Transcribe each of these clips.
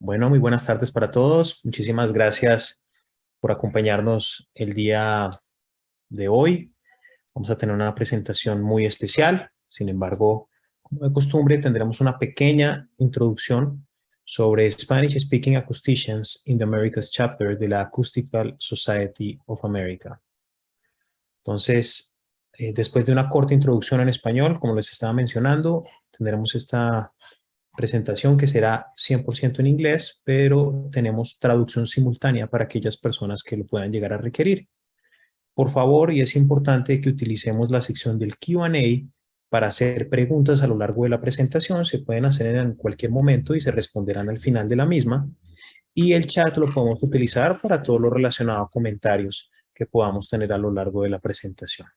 Bueno, muy buenas tardes para todos. Muchísimas gracias por acompañarnos el día de hoy. Vamos a tener una presentación muy especial. Sin embargo, como de costumbre, tendremos una pequeña introducción sobre Spanish Speaking Acousticians in the Americas Chapter de la Acoustical Society of America. Entonces, después de una corta introducción en español, como les estaba mencionando, tendremos esta presentación que será 100% en inglés, pero tenemos traducción simultánea para aquellas personas que lo puedan llegar a requerir. Por favor, y es importante que utilicemos la sección del Q&A para hacer preguntas a lo largo de la presentación. Se pueden hacer en cualquier momento y se responderán al final de la misma. Y el chat lo podemos utilizar para todo lo relacionado a comentarios que podamos tener a lo largo de la presentación.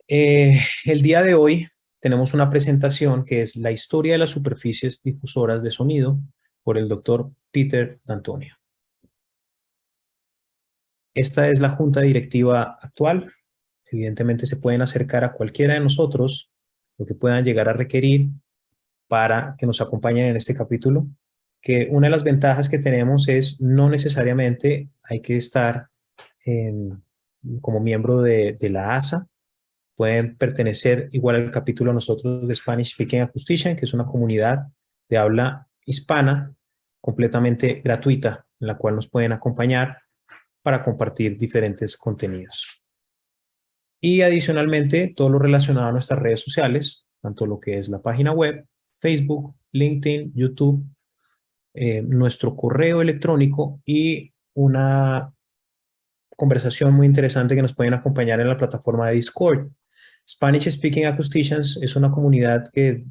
El día de hoy tenemos una presentación que es la historia de las superficies difusoras de sonido por el doctor Peter D'Antonio. Esta es la junta directiva actual. Evidentemente se pueden acercar a cualquiera de nosotros, lo que puedan llegar a requerir para que nos acompañen en este capítulo, que una de las ventajas que tenemos es no necesariamente hay que estar como miembro de la ASA. Pueden pertenecer igual al capítulo nosotros de Spanish Speaking Acoustician, que es una comunidad de habla hispana completamente gratuita, en la cual nos pueden acompañar para compartir diferentes contenidos. Y adicionalmente, todo lo relacionado a nuestras redes sociales, tanto lo que es la página web, Facebook, LinkedIn, YouTube, nuestro correo electrónico y una conversación muy interesante que nos pueden acompañar en la plataforma de Discord. Spanish Speaking Acousticians es una comunidad que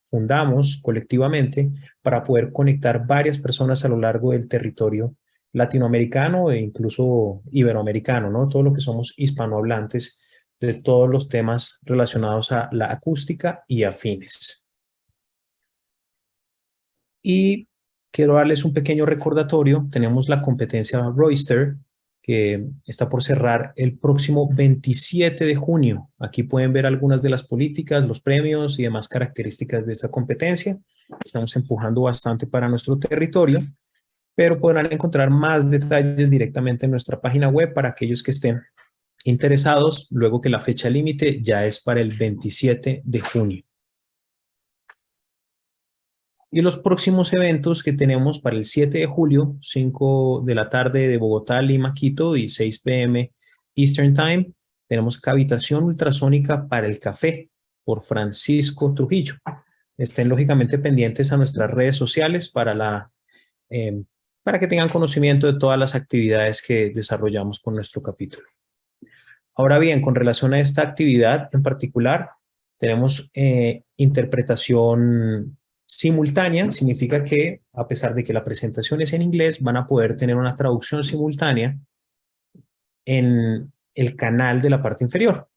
fundamos colectivamente para poder conectar varias personas a lo largo del territorio latinoamericano e incluso iberoamericano, ¿no? Todo lo que somos hispanohablantes de todos los temas relacionados a la acústica y afines. Y quiero darles un pequeño recordatorio. Tenemos la competencia Royster, que está por cerrar el próximo 27 de junio. Aquí pueden ver algunas de las políticas, los premios y demás características de esta competencia. Estamos empujando bastante para nuestro territorio, pero podrán encontrar más detalles directamente en nuestra página web para aquellos que estén interesados, luego que la fecha límite ya es para el 27 de junio. Y los próximos eventos que tenemos para el 7 de julio, 5 de la tarde de Bogotá, Lima, Quito y 6 p.m. Eastern Time, tenemos Cavitación Ultrasónica para el Café por Francisco Trujillo. Estén lógicamente pendientes a nuestras redes sociales para que tengan conocimiento de todas las actividades que desarrollamos con nuestro capítulo. Ahora bien, con relación a esta actividad en particular, tenemos interpretación simultánea. Significa que a pesar de que la presentación es en inglés, van a poder tener una traducción simultánea en el canal de la parte inferior.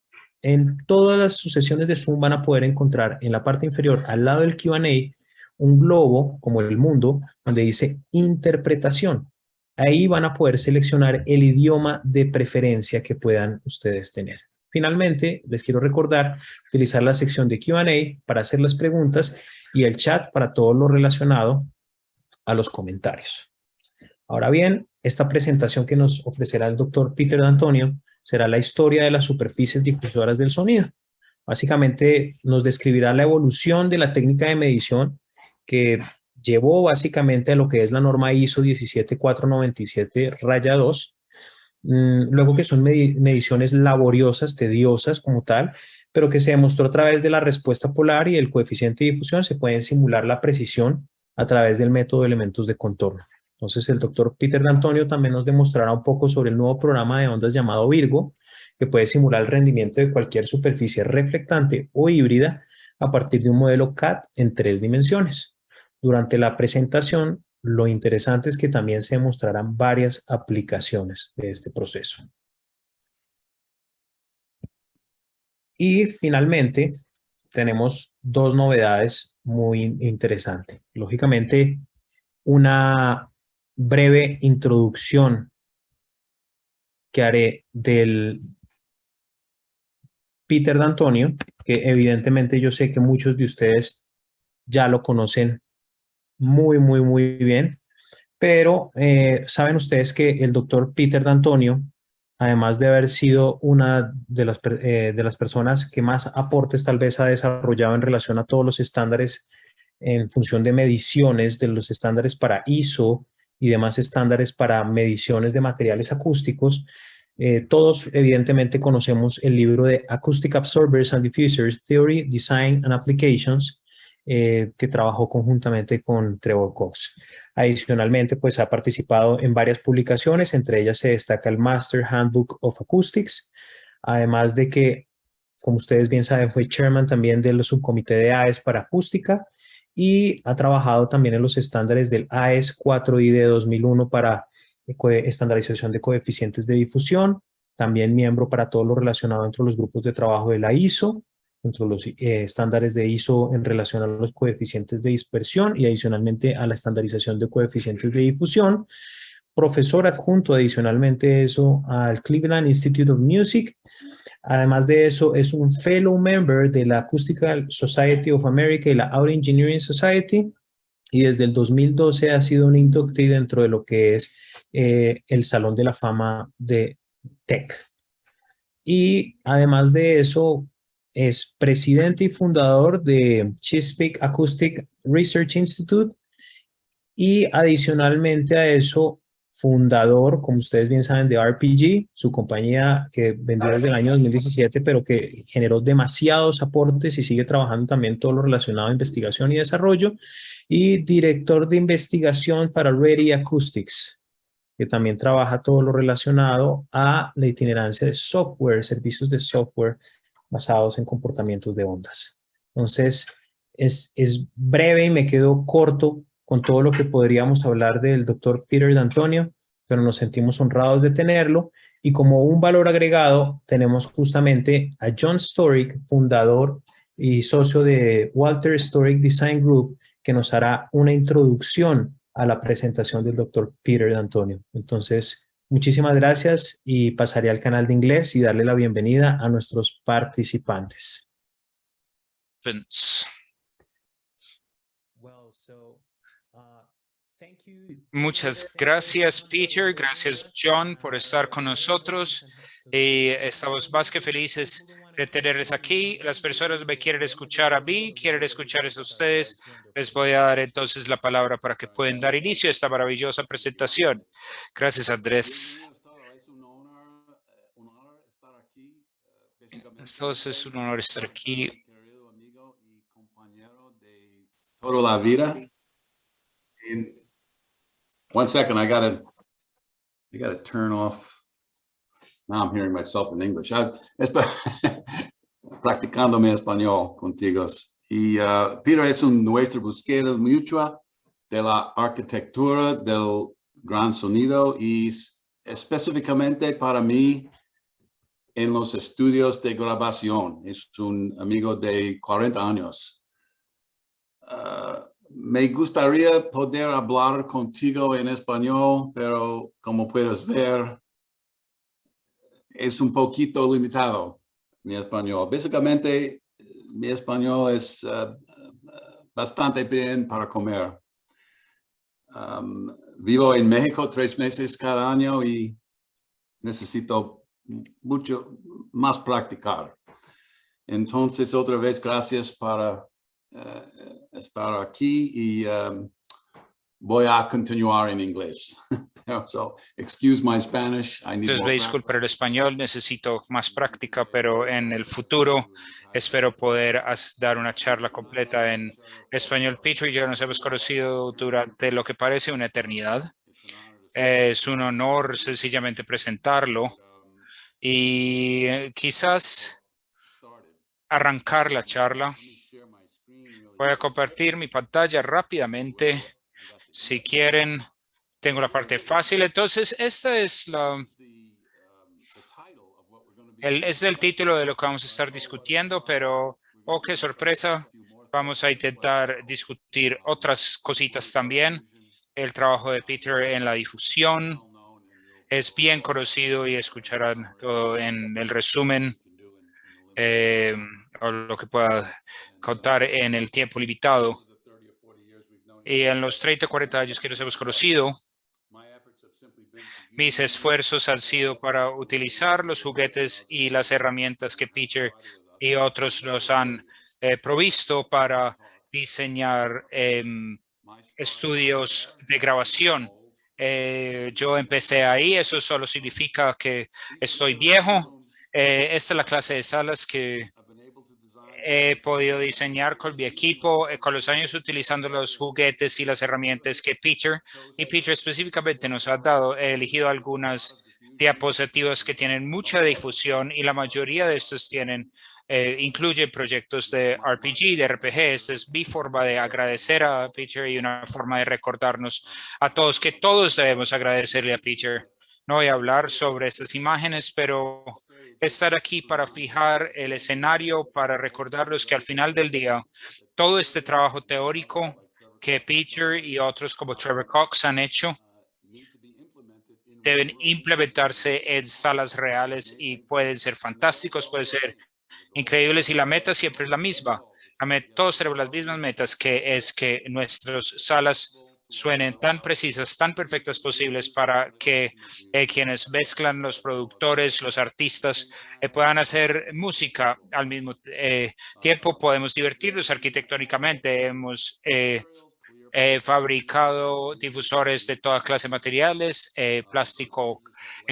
En todas las sesiones de Zoom van a poder encontrar en la parte inferior, al lado del Q&A, un globo como el mundo, donde dice interpretación. Ahí van a poder seleccionar el idioma de preferencia que puedan ustedes tener. Finalmente, les quiero recordar utilizar la sección de Q&A para hacer las preguntas y el chat para todo lo relacionado a los comentarios. Ahora bien, esta presentación que nos ofrecerá el doctor Peter D'Antonio será la historia de las superficies difusoras del sonido. Básicamente nos describirá la evolución de la técnica de medición que llevó básicamente a lo que es la norma ISO 17497-2, luego que son mediciones laboriosas, tediosas como tal, pero que se demostró a través de la respuesta polar y el coeficiente de difusión se puede simular la precisión a través del método de elementos de contorno. Entonces el doctor Peter D'Antonio también nos demostrará un poco sobre el nuevo programa de ondas llamado Virgo, que puede simular el rendimiento de cualquier superficie reflectante o híbrida a partir de un modelo CAD en 3 dimensiones. Durante la presentación, lo interesante es que también se demostrarán varias aplicaciones de este proceso. Y finalmente, tenemos 2 novedades muy interesantes. Lógicamente, una breve introducción que haré del Peter D'Antonio, que evidentemente yo sé que muchos de ustedes ya lo conocen muy, muy, muy bien. Pero saben ustedes que el doctor Peter D'Antonio, además de haber sido una de las personas que más aportes tal vez ha desarrollado en relación a todos los estándares en función de mediciones, de los estándares para ISO y demás estándares para mediciones de materiales acústicos, todos evidentemente conocemos el libro de Acoustic Absorbers and Diffusers, Theory, Design and Applications, que trabajó conjuntamente con Trevor Cox. Adicionalmente, pues ha participado en varias publicaciones, entre ellas se destaca el Master Handbook of Acoustics, además de que, como ustedes bien saben, fue chairman también del subcomité de AES para acústica y ha trabajado también en los estándares del AES 4I de 2001 para estandarización de coeficientes de difusión, también miembro para todo lo relacionado entre los grupos de trabajo de la ISO, entre los estándares de ISO en relación a los coeficientes de dispersión y adicionalmente a la estandarización de coeficientes de difusión. Profesor adjunto adicionalmente eso al Cleveland Institute of Music. Además de eso, es un fellow member de la Acoustical Society of America y la Audio Engineering Society. Y desde el 2012 ha sido un inductee dentro de lo que es el Salón de la Fama de Tech. Y además de eso, es presidente y fundador de Chesapeake Acoustic Research Institute y adicionalmente a eso, fundador, como ustedes bien saben, de RPG, su compañía que vendió desde el año 2017, pero que generó demasiados aportes y sigue trabajando también todo lo relacionado a investigación y desarrollo, y director de investigación para Ready Acoustics, que también trabaja todo lo relacionado a la itinerancia de software, servicios de software basados en comportamientos de ondas. Entonces, es breve y me quedo corto con todo lo que podríamos hablar del doctor Peter D'Antonio, pero nos sentimos honrados de tenerlo. Y como un valor agregado, tenemos justamente a John Storick, fundador y socio de Walter Storick Design Group, que nos hará una introducción a la presentación del doctor Peter D'Antonio. Entonces, muchísimas gracias y pasaré al canal de inglés y darle la bienvenida a nuestros participantes. Vince. Muchas gracias, Peter. Gracias, John, por estar con nosotros. Estamos más que felices de tenerles aquí. Las personas me quieren escuchar a mí, quieren escuchar a ustedes. Les voy a dar entonces la palabra para que puedan dar inicio a esta maravillosa presentación. Gracias, Andrés. Entonces es un honor estar aquí. Toda la vida. One second, I gotta turn off. Now I'm hearing myself in English. Practicando mi español contigo. Y Peter es nuestra búsqueda mutua de la arquitectura del gran sonido y específicamente para mí en los estudios de grabación. Es un amigo de 40 años. Me gustaría poder hablar contigo en español, pero como puedes ver, es un poquito limitado mi español. Básicamente, mi español es bastante bien para comer. Vivo en México 3 meses cada año y necesito mucho más practicar. Entonces, otra vez, gracias para estar aquí y voy a continuar en inglés. So, excuse my Spanish. Entonces, me disculpo el español, necesito más práctica, pero en el futuro espero poder dar una charla completa en español. Peter y yo nos hemos conocido durante lo que parece una eternidad. Es un honor sencillamente presentarlo y quizás arrancar la charla. Voy a compartir mi pantalla rápidamente. Si quieren, tengo la parte fácil. Entonces, esta es el título de lo que vamos a estar discutiendo, pero, oh, qué sorpresa, vamos a intentar discutir otras cositas también. El trabajo de Peter en la difusión es bien conocido y escucharán todo en el resumen o lo que pueda contar en el tiempo limitado. Y en los 30, 40 años que nos hemos conocido, mis esfuerzos han sido para utilizar los juguetes y las herramientas que Peter y otros nos han provisto para diseñar estudios de grabación. Yo empecé ahí, eso solo significa que estoy viejo. Esta es la clase de salas que he podido diseñar con mi equipo, con los años utilizando los juguetes y las herramientas que Peter específicamente nos ha dado. He elegido algunas diapositivas que tienen mucha difusión y la mayoría de estos incluye proyectos de RPG, de RPG. Esta es mi forma de agradecer a Peter y una forma de recordarnos a todos que todos debemos agradecerle a Peter. No voy a hablar sobre estas imágenes, pero estar aquí para fijar el escenario, para recordarlos que al final del día, todo este trabajo teórico que Peter y otros como Trevor Cox han hecho, deben implementarse en salas reales y pueden ser fantásticos, pueden ser increíbles y la meta siempre es la misma. Todos tenemos las mismas metas, que es que nuestras salas suenen tan precisas, tan perfectas posibles para que quienes mezclan, los productores, los artistas, puedan hacer música al mismo tiempo. Podemos divertirnos arquitectónicamente. Hemos fabricado difusores de toda clase de materiales, plástico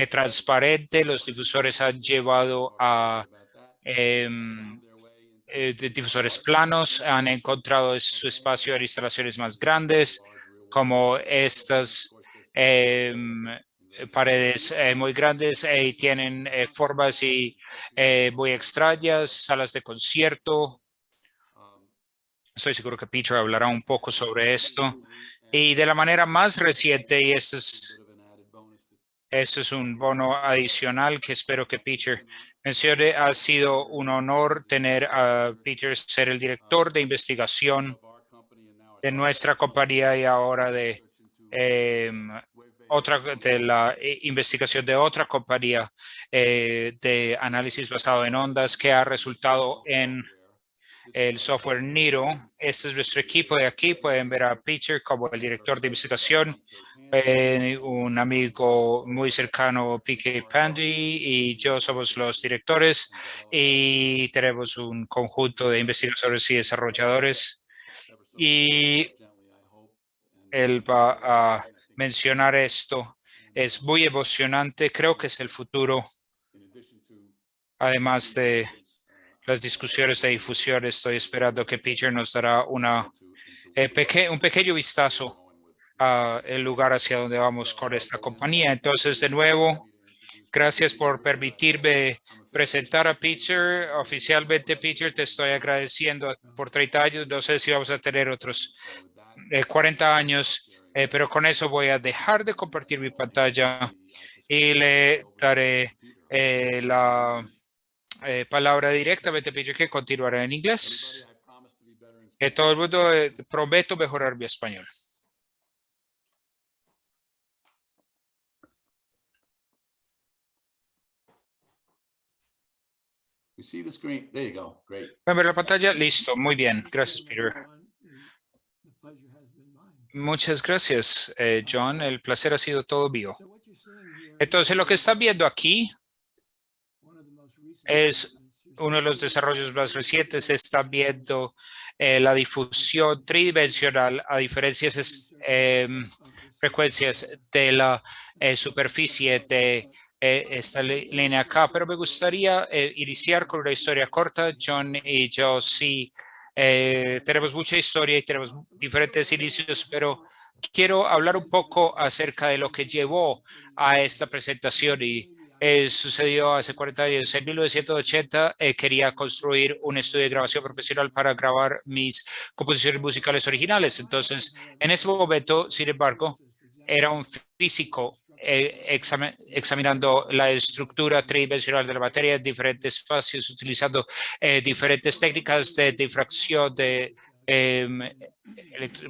transparente. Los difusores han llevado a difusores planos, han encontrado su espacio en instalaciones más grandes, como estas paredes muy grandes y tienen formas muy extrañas, salas de concierto. Estoy seguro que Peter hablará un poco sobre esto. Y de la manera más reciente, y este es un bono adicional que espero que Peter mencione, ha sido un honor tener a Peter ser el director de investigación de nuestra compañía y ahora de la investigación de otra compañía de análisis basado en ondas que ha resultado en el software Niro. Este es nuestro equipo de aquí. Pueden ver a Peter como el director de investigación, un amigo muy cercano, PK Pandy, y yo somos los directores y tenemos un conjunto de investigadores y desarrolladores. Y él va a mencionar esto. Es muy emocionante. Creo que es el futuro, además de las discusiones de difusión. Estoy esperando que Peter nos dará un pequeño vistazo al lugar hacia donde vamos con esta compañía. Entonces, de nuevo, gracias por permitirme presentar a Peter. Oficialmente, Peter, te estoy agradeciendo por 30 años. No sé si vamos a tener otros 40 años, pero con eso voy a dejar de compartir mi pantalla y le daré la palabra directamente, Peter, que continuará en inglés. Todo el mundo, prometo mejorar mi español. You see the screen? There you go. Great. ¿Pueden ver la pantalla? Listo. Muy bien. Gracias, Peter. Muchas gracias, John. El placer ha sido todo mío. Entonces, lo que están viendo aquí es uno de los desarrollos más recientes. Están viendo la difusión tridimensional a diferentes frecuencias de la superficie de esta línea acá, pero me gustaría iniciar con una historia corta. John y yo sí tenemos mucha historia y tenemos diferentes inicios, pero quiero hablar un poco acerca de lo que llevó a esta presentación y sucedió hace 40 años. En 1980 quería construir un estudio de grabación profesional para grabar mis composiciones musicales originales. Entonces, en ese momento, sin embargo, era un físico examinando la estructura tridimensional de la materia en diferentes espacios, utilizando diferentes técnicas de difracción de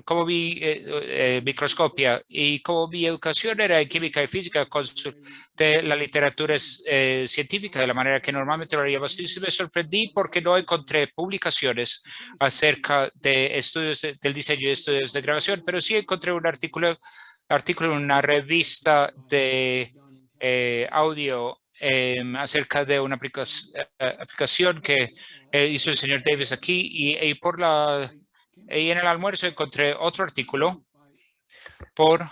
como mi microscopia y como mi educación era en química y física, consulté la literatura científica de la manera que normalmente lo haríamos. Y me sorprendí porque no encontré publicaciones acerca de estudios del diseño y estudios de grabación, pero sí encontré un artículo en una revista de audio acerca de una aplicación que hizo el señor Davis aquí y en el almuerzo encontré otro artículo por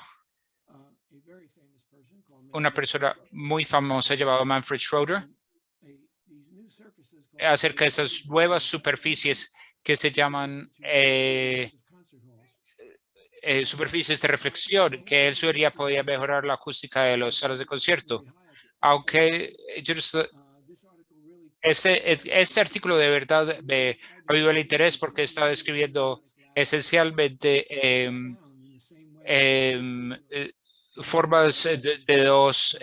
una persona muy famosa llamada Manfred Schroeder acerca de esas nuevas superficies que se llaman superficies de reflexión, que él sugería podía mejorar la acústica de las salas de concierto. Aunque yo este artículo de verdad me avivó el interés porque estaba escribiendo esencialmente formas de dos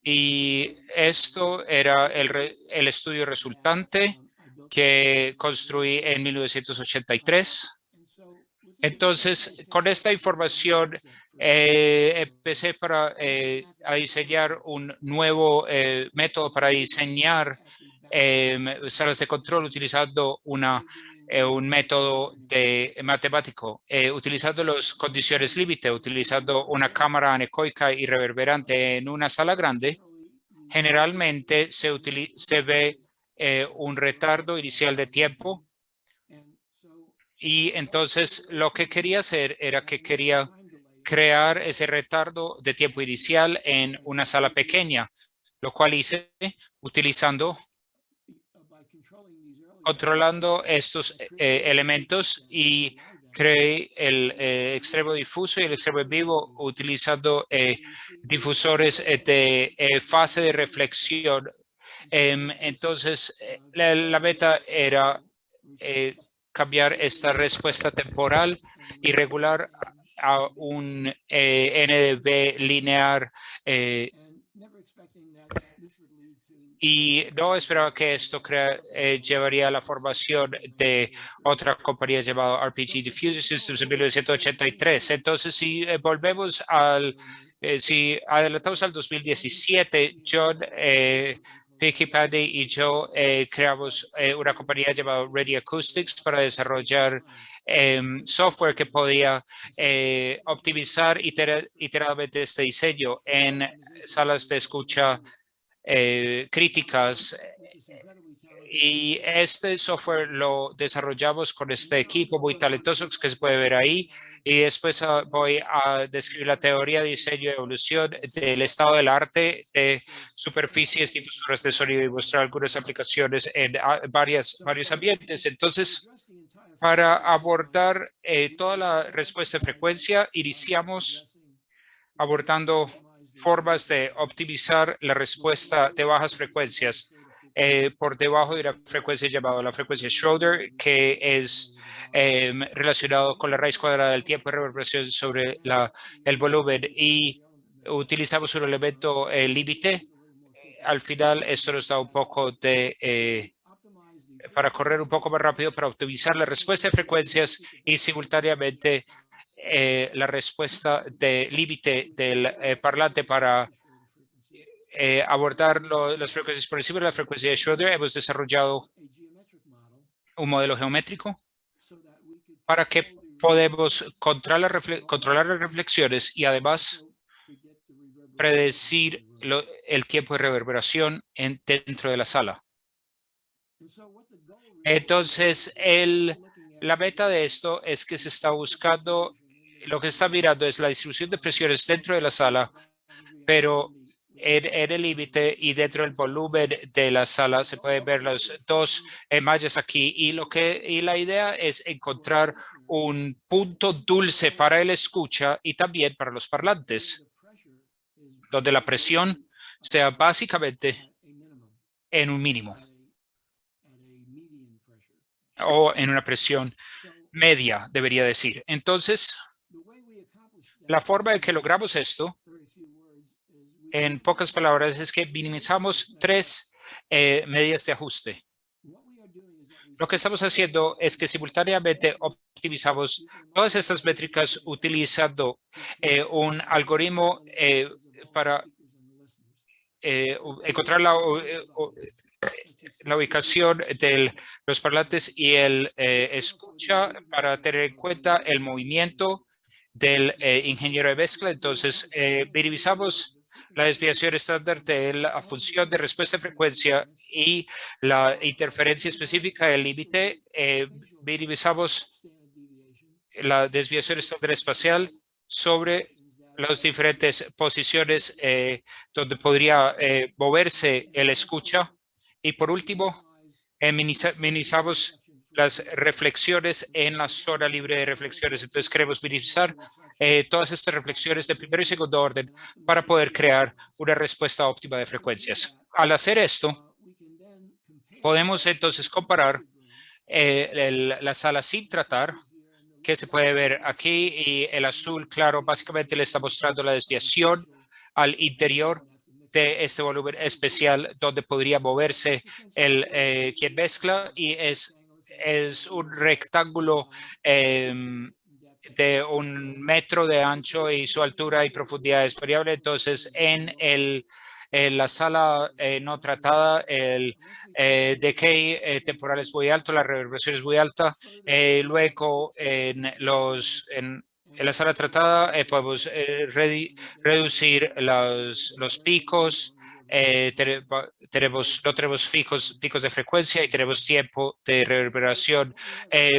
y esto era el estudio resultante que construí en 1983. Entonces, con esta información empecé a diseñar un nuevo método para diseñar salas de control utilizando un método matemático, utilizando las condiciones límite, utilizando una cámara anecoica y reverberante en una sala grande. Generalmente se ve un retardo inicial de tiempo. Y entonces lo que quería hacer era que quería crear ese retardo de tiempo inicial en una sala pequeña, lo cual hice controlando estos elementos y creé el extremo difuso y el extremo en vivo utilizando difusores de fase de reflexión. Entonces, la meta era cambiar esta respuesta temporal irregular a un NDB lineal y no esperaba que esto llevaría a la formación de otra compañía llamada RPG Diffusion Systems en 1983. Entonces, si volvemos si adelantamos al 2017, John Picky Pandy y yo creamos una compañía llamada Ready Acoustics para desarrollar software que podía optimizar iteradamente este diseño en salas de escucha críticas. Y este software lo desarrollamos con este equipo muy talentoso que se puede ver ahí. Y después voy a describir la teoría de diseño y evolución del estado del arte de superficies difusoras de sonido y mostrar algunas aplicaciones en varios ambientes. Entonces, para abordar toda la respuesta de frecuencia, iniciamos abordando formas de optimizar la respuesta de bajas frecuencias por debajo de una frecuencia llamada la frecuencia Schroeder, que es relacionado con la raíz cuadrada del tiempo de reverberación sobre el volumen, y utilizamos un elemento límite. Al final, esto nos da un poco de para correr un poco más rápido, para optimizar la respuesta de frecuencias y simultáneamente la respuesta de límite del parlante para abordar las frecuencias por encima de la frecuencia de Schroeder. Hemos desarrollado un modelo geométrico para que podamos controlar las reflexiones y además predecir el tiempo de reverberación dentro de la sala. Entonces, la meta de esto es que se está buscando, lo que se está mirando es la distribución de presiones dentro de la sala, pero en el límite y dentro del volumen de la sala se pueden ver las dos mallas aquí, y la idea es encontrar un punto dulce para el escucha y también para los parlantes, donde la presión sea básicamente en un mínimo o en una presión media, debería decir. Entonces, la forma en que logramos esto En pocas palabras, es que minimizamos 3 medidas de ajuste. Lo que estamos haciendo es que simultáneamente optimizamos todas estas métricas utilizando un algoritmo para encontrar la ubicación de los parlantes y el escucha para tener en cuenta el movimiento del ingeniero de mezcla. Entonces, minimizamos la desviación estándar de la función de respuesta de frecuencia y la interferencia específica del límite. Minimizamos la desviación estándar espacial sobre las diferentes posiciones donde podría moverse el escucha. Y por último, minimizamos las reflexiones en la zona libre de reflexiones. Entonces queremos minimizar todas estas reflexiones de primer y segundo orden para poder crear una respuesta óptima de frecuencias. Al hacer esto, podemos entonces comparar la sala sin tratar, que se puede ver aquí, y el azul claro básicamente le está mostrando la desviación al interior de este volumen especial donde podría moverse el quien mezcla, y es un rectángulo de 1 metro de ancho y su altura y profundidad es variable. Entonces, en la sala no tratada, el decay temporal es muy alto, la reverberación es muy alta. Luego, en la sala tratada podemos reducir los picos. No tenemos picos de frecuencia y tenemos tiempo de reverberación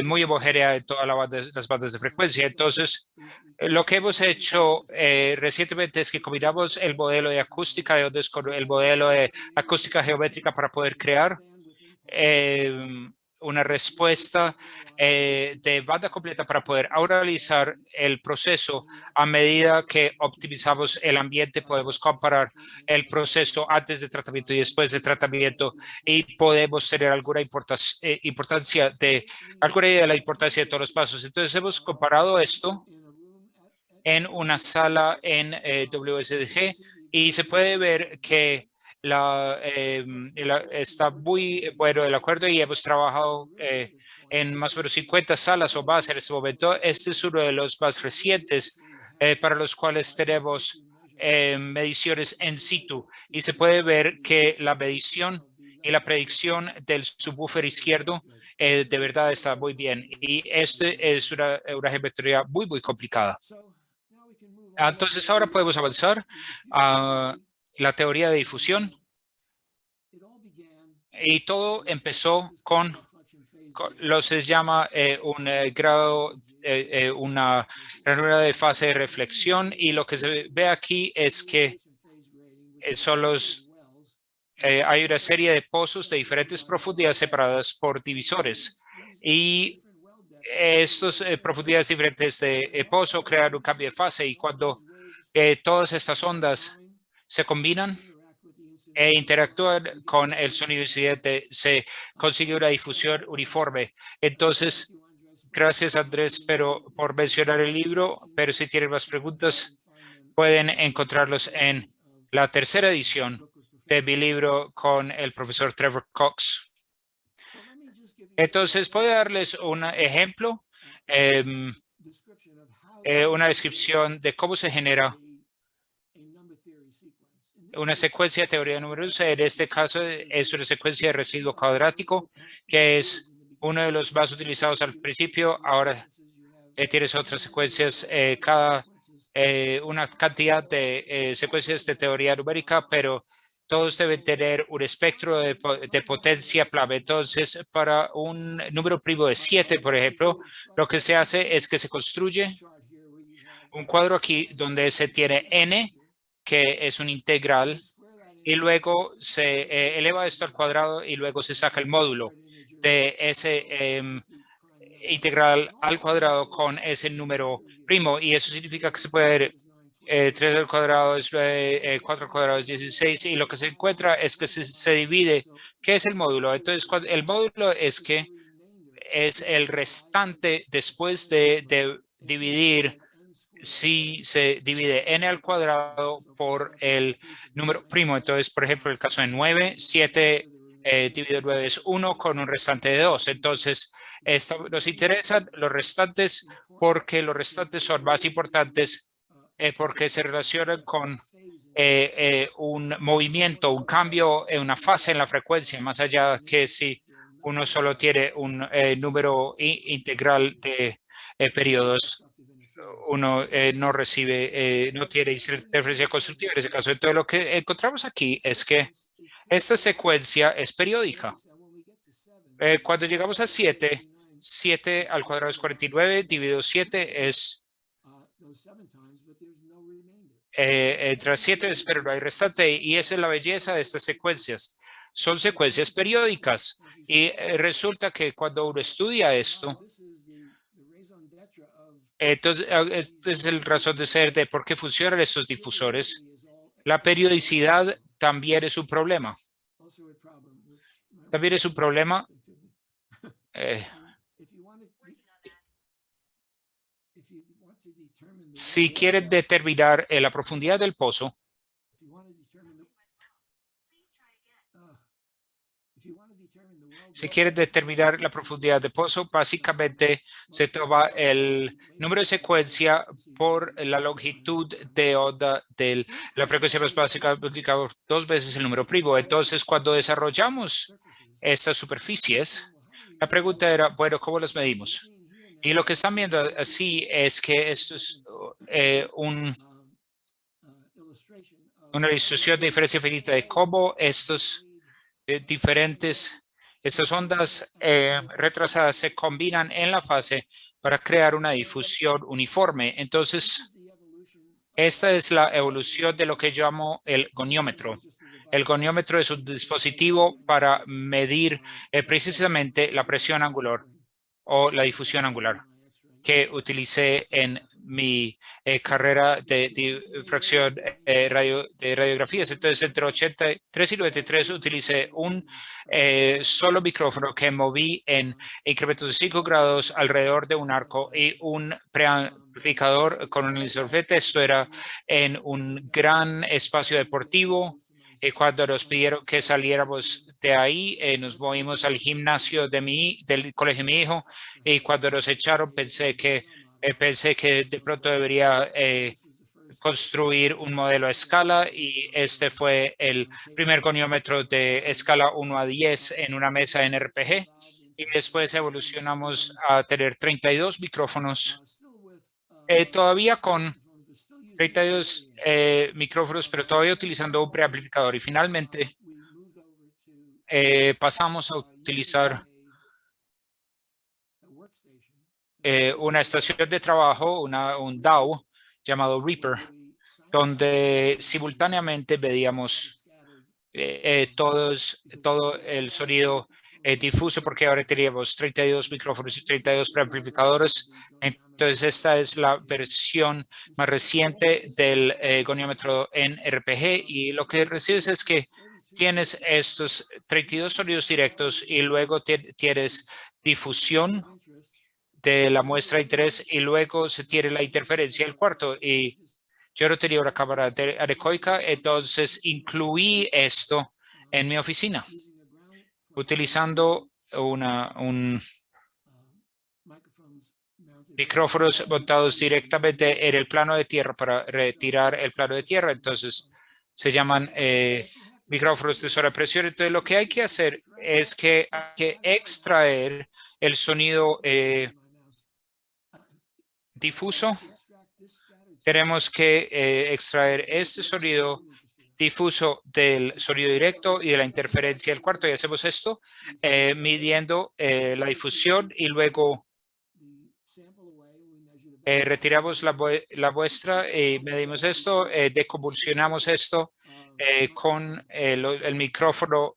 muy homogénea en todas las bandas de frecuencia. Entonces, lo que hemos hecho recientemente es que combinamos el modelo de acústica de ondas con el modelo de acústica geométrica para poder crear una respuesta de banda completa para poder analizar el proceso. A medida que optimizamos el ambiente, podemos comparar el proceso antes de tratamiento y después de tratamiento, y podemos tener alguna importancia alguna idea de la importancia de todos los pasos. Entonces hemos comparado esto en una sala en WSDG y se puede ver que está muy bueno el acuerdo, y hemos trabajado en más o menos 50 salas o más en este momento. Este es uno de los más recientes para los cuales tenemos mediciones en situ, y se puede ver que la medición y la predicción del subwoofer izquierdo de verdad está muy bien, y este es una geometría muy complicada. Entonces ahora podemos avanzar a la teoría de difusión, y todo empezó con lo que se llama un grado, una ranura de fase de reflexión, y lo que se ve aquí es que hay una serie de pozos de diferentes profundidades separadas por divisores, y estas profundidades diferentes de pozo crean un cambio de fase, y cuando todas estas ondas se combinan e interactúan con el sonido incidente, se consigue una difusión uniforme. Entonces, gracias Andrés por mencionar el libro, pero si tienen más preguntas, pueden encontrarlos en la tercera edición de mi libro con el profesor Trevor Cox. Entonces, puedo darles un ejemplo, una descripción de cómo se genera una secuencia de teoría de números. En este caso es una secuencia de residuo cuadrático, que es uno de los más utilizados al principio. Ahora tienes otras secuencias, una cantidad de secuencias de teoría numérica, pero todos deben tener un espectro de potencia plana. Entonces, para un número primo de 7, por ejemplo, lo que se hace es que se construye un cuadro aquí donde se tiene n, que es un integral, y luego se eleva esto al cuadrado, y luego se saca el módulo de ese integral al cuadrado con ese número primo, y eso significa que se puede ver 3 al cuadrado es 9, 4 al cuadrado es 16, y lo que se encuentra es que se divide. ¿Qué es el módulo? Entonces, el módulo es el restante después de dividir si se divide n al cuadrado por el número primo. Entonces, por ejemplo, el caso de 9, 7 dividido 9 es 1 con un restante de 2. Entonces, nos interesan los restantes porque los restantes son más importantes porque se relacionan con un movimiento, un cambio, una fase en la frecuencia, más allá que si uno solo tiene un número integral de periodos, uno no recibe, no tiene interferencia constructiva en ese caso. Entonces, lo que encontramos aquí es que esta secuencia es periódica. Cuando llegamos a 7, 7 al cuadrado es 49, dividido 7 es entre 7, pero no hay restante, y esa es la belleza de estas secuencias. Son secuencias periódicas y resulta que cuando uno estudia esto, entonces este es el razón de ser de por qué funcionan estos difusores. La periodicidad también es un problema. También es un problema. Si quieren determinar la profundidad del pozo, básicamente se toma el número de secuencia por la longitud de onda de la frecuencia más básica multiplicado por 2 veces el número primo. Entonces, cuando desarrollamos estas superficies, la pregunta era, bueno, ¿cómo las medimos? Y lo que están viendo así es que esto es una ilustración de diferencia finita de cómo estos estas ondas retrasadas se combinan en la fase para crear una difusión uniforme. Entonces, esta es la evolución de lo que yo llamo el goniómetro. El goniómetro es un dispositivo para medir precisamente la presión angular o la difusión angular que utilicé en mi carrera de difracción de radiografías. Entonces, entre 83 y 93 utilicé un solo micrófono que moví en incrementos de 5 grados alrededor de un arco y un preamplificador con un emisor de esto era en un gran espacio deportivo. Y cuando nos pidieron que saliéramos de ahí, nos movimos al gimnasio del colegio de mi hijo, y cuando nos echaron pensé que de pronto debería construir un modelo a escala, y este fue el primer goniómetro de escala 1 a 10 en una mesa en RPG, y después evolucionamos a tener 32 micrófonos, todavía con 32 micrófonos, pero todavía utilizando un preamplificador, y finalmente pasamos a utilizar una estación de trabajo, un DAW llamado Reaper, donde simultáneamente medíamos todo el sonido difuso, porque ahora teníamos 32 micrófonos y 32 preamplificadores. Entonces, esta es la versión más reciente del goniómetro en RPG, y lo que recibes es que tienes estos 32 sonidos directos y luego tienes difusión de la muestra de interés, y luego se tiene la interferencia del cuarto. Y yo no tenía una cámara anecoica, entonces incluí esto en mi oficina utilizando micrófonos montados directamente en el plano de tierra para retirar el plano de tierra. Entonces se llaman micrófonos de sobrepresión. Entonces, lo que hay que hacer es que hay que extraer el sonido difuso. Tenemos que extraer este sonido difuso del sonido directo y de la interferencia del cuarto, y hacemos esto midiendo la difusión, y luego retiramos la muestra y medimos esto, deconvulsionamos esto con el micrófono,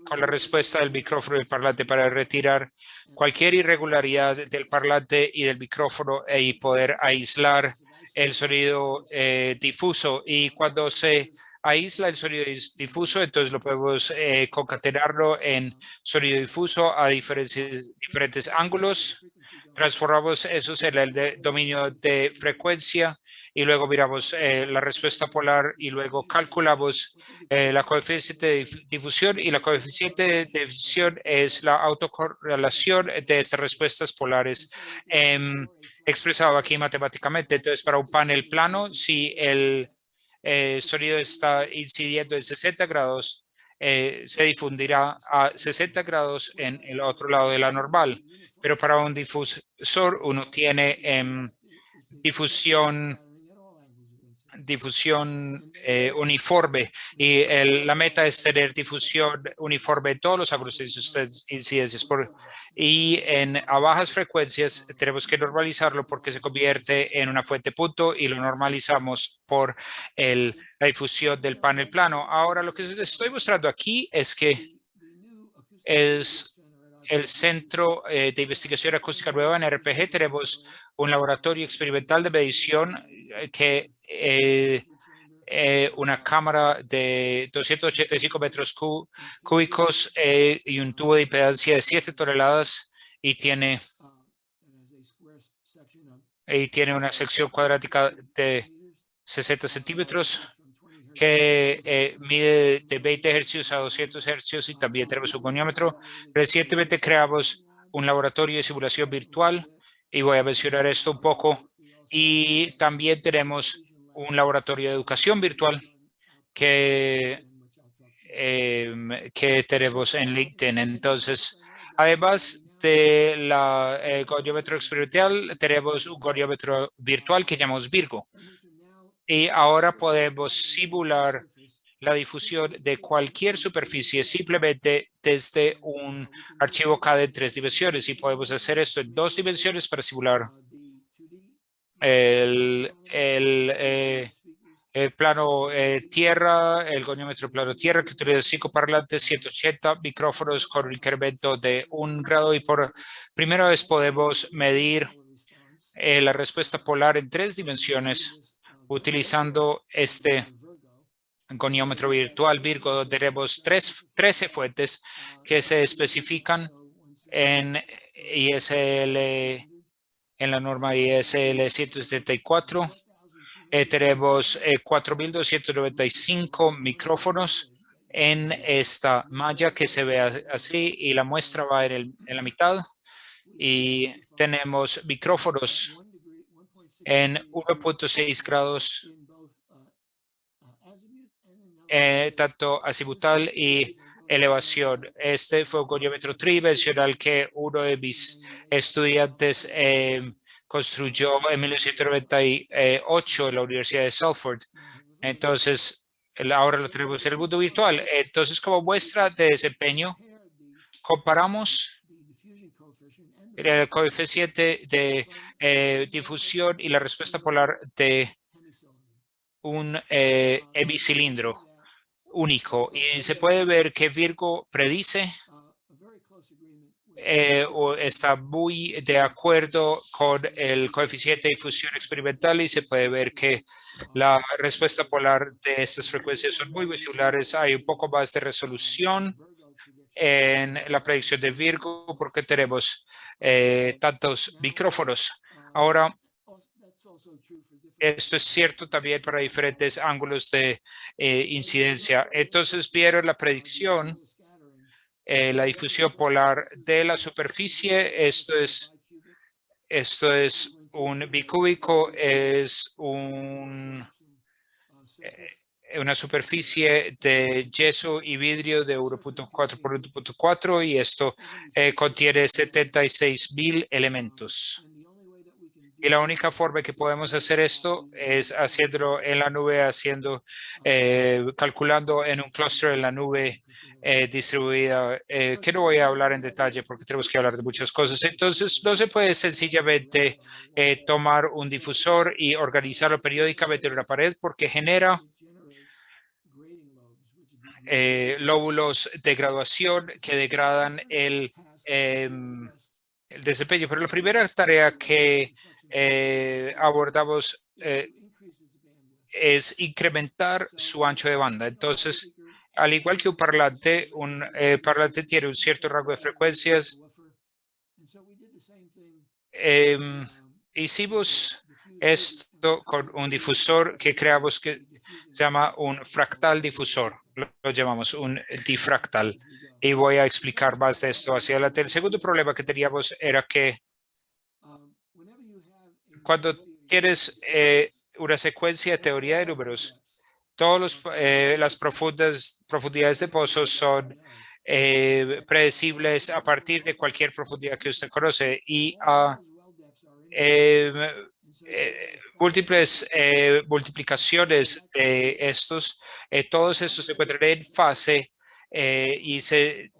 con la respuesta del micrófono del parlante, para retirar cualquier irregularidad del parlante y del micrófono y poder aislar el sonido difuso. Y cuando se aísla el sonido difuso, entonces lo podemos concatenarlo en sonido difuso a diferentes ángulos. Transformamos esos en el dominio de frecuencia y luego miramos la respuesta polar y luego calculamos la coeficiente de difusión, y la coeficiente de difusión es la autocorrelación de estas respuestas polares expresado aquí matemáticamente. Entonces, para un panel plano, si el sonido está incidiendo en 60 grados, se difundirá a 60 grados en el otro lado de la normal. Pero para un difusor uno tiene difusión uniforme, y la meta es tener difusión uniforme en todos los ángulos de incidencias. Y a bajas frecuencias tenemos que normalizarlo porque se convierte en una fuente punto y lo normalizamos por la difusión del panel plano. Ahora lo que les estoy mostrando aquí es que es el Centro de Investigación Acústica Nueva en RPG. Tenemos un laboratorio experimental de medición que una cámara de 285 metros cúbicos y un tubo de impedancia de 7 toneladas y tiene una sección cuadrática de 60 centímetros que mide de 20 hercios a 200 hercios, y también tenemos un goniómetro. Recientemente creamos un laboratorio de simulación virtual y voy a mencionar esto un poco. Y también tenemos un laboratorio de educación virtual que tenemos en LinkedIn. Entonces, además de goniómetro experimental, tenemos un goniómetro virtual que llamamos Virgo. Y ahora podemos simular la difusión de cualquier superficie simplemente desde un archivo CAD en 3 dimensiones, y podemos hacer esto en 2 dimensiones para simular el plano tierra, el goniómetro plano tierra, que utiliza 5 parlantes, 180 micrófonos con un incremento de 1 grado, y por primera vez podemos medir la respuesta polar en 3 dimensiones utilizando este goniómetro virtual Virgo, donde tenemos 13 fuentes que se especifican en ISL, en la norma ISL 174. Tenemos 4.295 micrófonos en esta malla que se ve así, y la muestra va en la mitad. Y tenemos micrófonos en 1.6 grados, tanto azimutal y elevación. Este fue un goniómetro tridimensional que uno de mis estudiantes construyó en 1998 en la Universidad de Salford. Entonces, ahora lo tenemos en el mundo virtual. Entonces, como muestra de desempeño, comparamos el coeficiente de difusión y la respuesta polar de un hemicilindro único, y se puede ver que Virgo predice o está muy de acuerdo con el coeficiente de difusión experimental, y se puede ver que la respuesta polar de estas frecuencias son muy similares. Hay un poco más de resolución en la predicción de Virgo porque tenemos tantos micrófonos. Ahora, esto es cierto también para diferentes ángulos de incidencia. Entonces, vieron la predicción, la difusión polar de la superficie. Esto es un bicúbico, es una superficie de yeso y vidrio de 1.4 por 1.4, y esto contiene 76,000 elementos. Y la única forma que podemos hacer esto es haciéndolo en la nube, calculando en un clúster en la nube distribuida, que no voy a hablar en detalle porque tenemos que hablar de muchas cosas. Entonces, no se puede sencillamente tomar un difusor y organizarlo periódicamente en una pared, porque genera lóbulos de graduación que degradan el desempeño. Pero la primera tarea que abordamos es incrementar su ancho de banda. Entonces, al igual que un parlante tiene un cierto rango de frecuencias. Hicimos esto con un difusor que creamos que se llama un fractal difusor. Lo llamamos un difractal. Y voy a explicar más de esto hacia adelante. El segundo problema que teníamos era que cuando tienes una secuencia de teoría de números, todas las profundidades de pozos son predecibles a partir de cualquier profundidad que usted conoce y a múltiples multiplicaciones de estos. Todos estos se encuentran en fase y se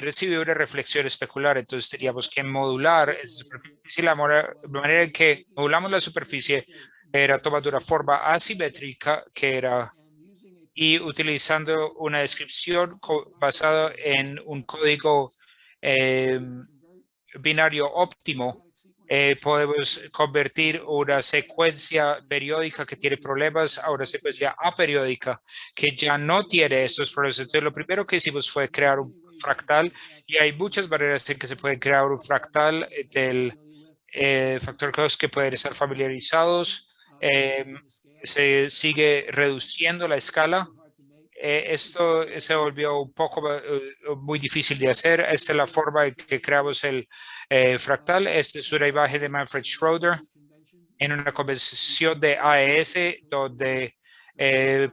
recibe una reflexión especular. Entonces teníamos que modular esa superficie. La manera en que modulamos la superficie era tomando una forma asimétrica que era y utilizando una descripción basada en un código binario óptimo. Podemos convertir una secuencia periódica que tiene problemas a una secuencia aperiódica que ya no tiene estos problemas. Entonces, lo primero que hicimos fue crear un fractal y hay muchas maneras en que se puede crear un fractal del factor Gauss que pueden estar familiarizados. Se sigue reduciendo la escala. Esto se volvió un poco muy difícil de hacer. Esta es la forma en que creamos el fractal. Esta es una imagen de Manfred Schroeder en una convención de AES, donde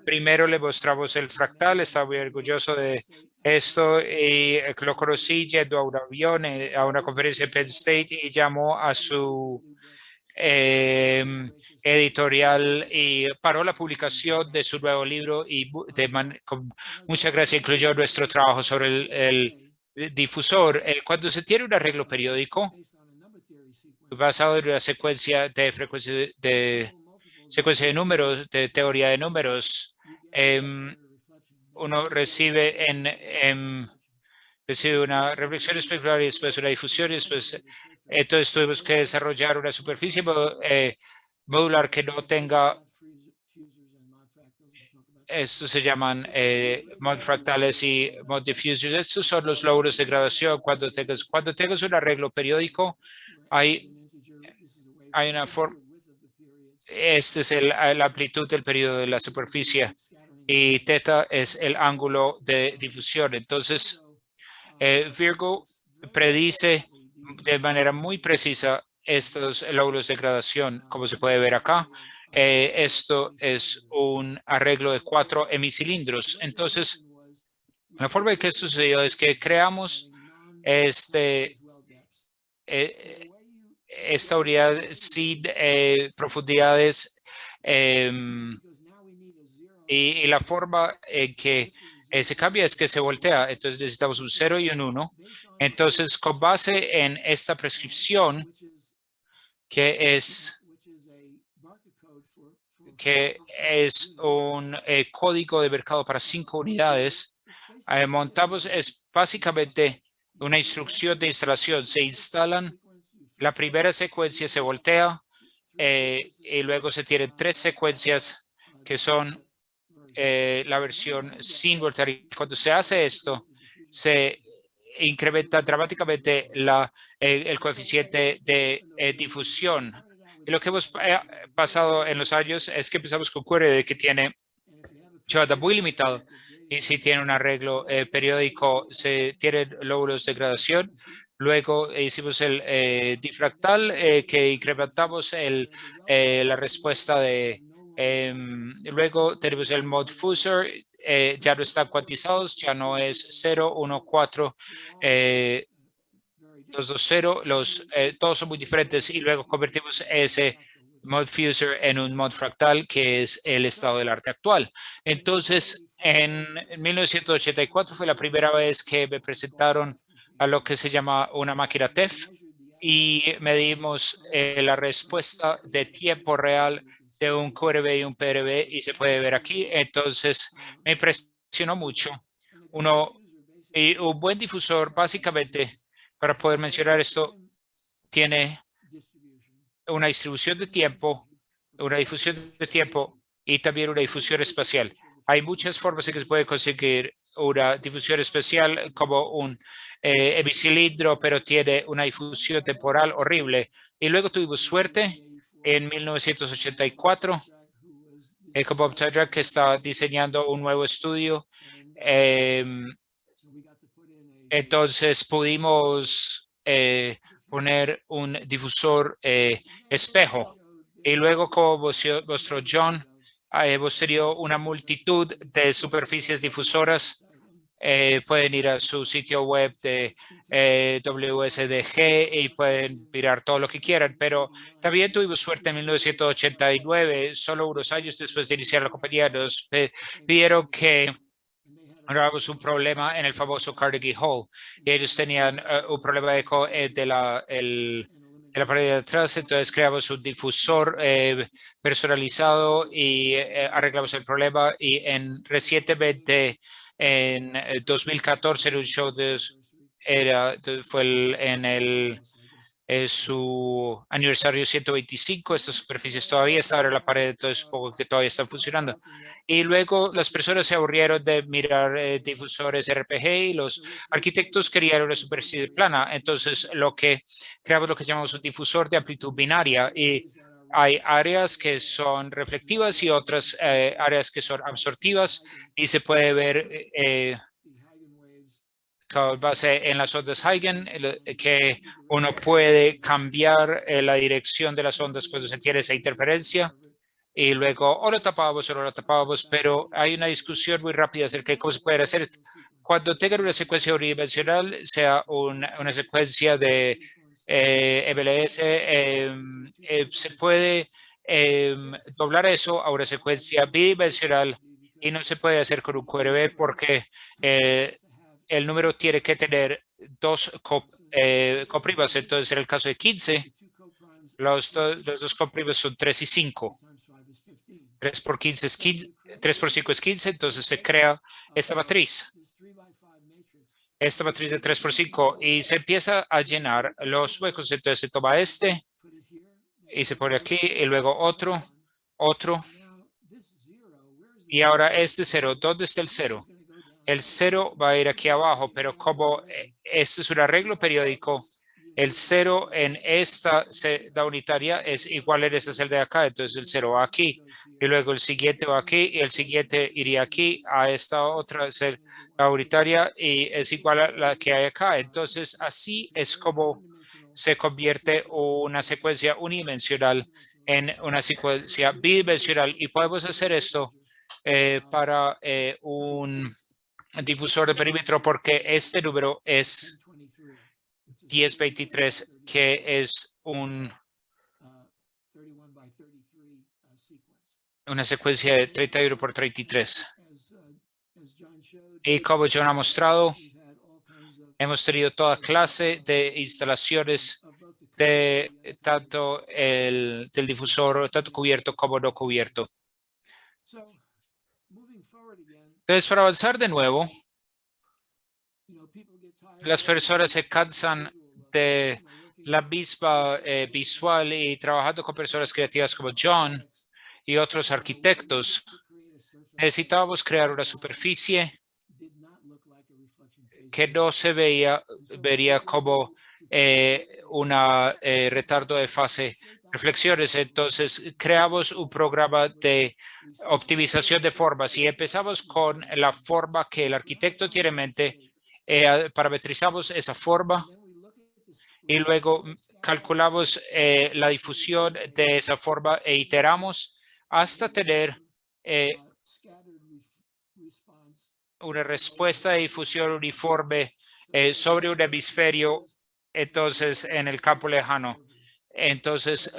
primero le mostramos el fractal. Estaba muy orgulloso de esto y lo conocí yendo a un avión, a una conferencia en Penn State y llamó a su editorial y paró la publicación de su nuevo libro y con mucha gracia incluyó nuestro trabajo sobre el difusor. Cuando se tiene un arreglo periódico basado en una secuencia de secuencia de números, de teoría de números, uno recibe recibe una reflexión especular y después una difusión y después entonces tuvimos que desarrollar una superficie modular que no tenga, estos se llaman mod fractales y mod diffusers. Estos son los logros de graduación. Cuando tengas un arreglo periódico, hay una forma, este es la amplitud del periodo de la superficie y teta es el ángulo de difusión. Entonces, Virgo predice de manera muy precisa estos lóbulos de gradación, como se puede ver acá. Esto es un arreglo de 4 hemicilindros. Entonces, la forma en que esto sucedió es que creamos esta unidad sin profundidades y la forma en que se cambia es que se voltea. Entonces necesitamos un 0 y un 1. Entonces, con base en esta prescripción, que es un código de mercado para 5 unidades, montamos, es básicamente una instrucción de instalación. Se instalan, la primera secuencia se voltea y luego se tienen 3 secuencias que son la versión sin voltear. Y cuando se hace esto, se incrementa dramáticamente el coeficiente de difusión. Y lo que hemos pasado en los años es que empezamos con QRD que tiene banda muy limitado y si tiene un arreglo periódico, se tienen lóbulos de gradación. Luego hicimos el difractal que incrementamos la respuesta de luego tenemos el mod fusor, ya no están cuantizados, ya no es 0, 1, 4, 2, 2, 0, todos son muy diferentes y luego convertimos ese mod fusor en un mod fractal que es el estado del arte actual. Entonces, en 1984 fue la primera vez que me presentaron a lo que se llama una máquina TEF y medimos la respuesta de tiempo real de un QRB y un PRB y se puede ver aquí. Entonces, me impresionó mucho. Y un buen difusor, básicamente, para poder mencionar esto, tiene una distribución de tiempo, una difusión de tiempo y también una difusión espacial. Hay muchas formas en que se puede conseguir una difusión especial como un hemicilindro, pero tiene una difusión temporal horrible. Y luego tuvimos suerte en 1984 con Bob Tedrak, que está diseñando un nuevo estudio. Entonces pudimos poner un difusor espejo. Y luego, como mostró John, hemos tenido una multitud de superficies difusoras. Pueden ir a su sitio web de WSDG y pueden mirar todo lo que quieran, pero también tuvimos suerte en 1989, solo unos años después de iniciar la compañía, nos pidieron que grabamos un problema en el famoso Carnegie Hall y ellos tenían un problema de eco de la pared de atrás, entonces creamos un difusor personalizado y arreglamos el problema y recientemente en 2014 en un show fue en su aniversario 125, estas superficies todavía están en la pared, entonces supongo que todavía están funcionando. Y luego las personas se aburrieron de mirar difusores RPG y los arquitectos querían una superficie plana. Entonces creamos lo que llamamos un difusor de amplitud binaria y hay áreas que son reflectivas y otras áreas que son absortivas y se puede ver con base en las ondas Huygens, que uno puede cambiar la dirección de las ondas cuando se tiene esa interferencia y luego o lo tapábamos o no lo tapábamos, pero hay una discusión muy rápida acerca de cómo se puede hacer cuando tengan una secuencia unidimensional, sea una secuencia de MLS, se puede doblar eso a una secuencia bidimensional y no se puede hacer con un QRV porque el número tiene que tener dos coprimas. Entonces, en el caso de 15, los dos coprimas son 3 y 5. 3 por 15 es 15, 3 por 5 es 15, entonces se crea esta matriz. Esta matriz de 3 por 5 y se empieza a llenar los huecos. Entonces se toma este y se pone aquí y luego otro. Y ahora este 0, ¿dónde está el 0? El 0 va a ir aquí abajo, pero como este es un arreglo periódico, el 0 en esta celda unitaria es igual en esta celda de acá, entonces el 0 va aquí, y luego el siguiente va aquí, y el siguiente iría aquí a esta otra celda unitaria, y es igual a la que hay acá. Entonces, así es como se convierte una secuencia unidimensional en una secuencia bidimensional, y podemos hacer esto para un difusor de perímetro porque este número es 1023, que es una secuencia de 31 por 33. Y como John ha mostrado, hemos tenido toda clase de instalaciones de tanto del difusor, tanto cubierto como no cubierto. Entonces, para avanzar de nuevo, las personas se cansan de la misma visual y trabajando con personas creativas como John y otros arquitectos, necesitábamos crear una superficie que no se vería como un retardo de fase reflexiones. Entonces, creamos un programa de optimización de formas y empezamos con la forma que el arquitecto tiene en mente. Parametrizamos esa forma y luego calculamos la difusión de esa forma e iteramos hasta tener una respuesta de difusión uniforme sobre un hemisferio, entonces en el campo lejano. Entonces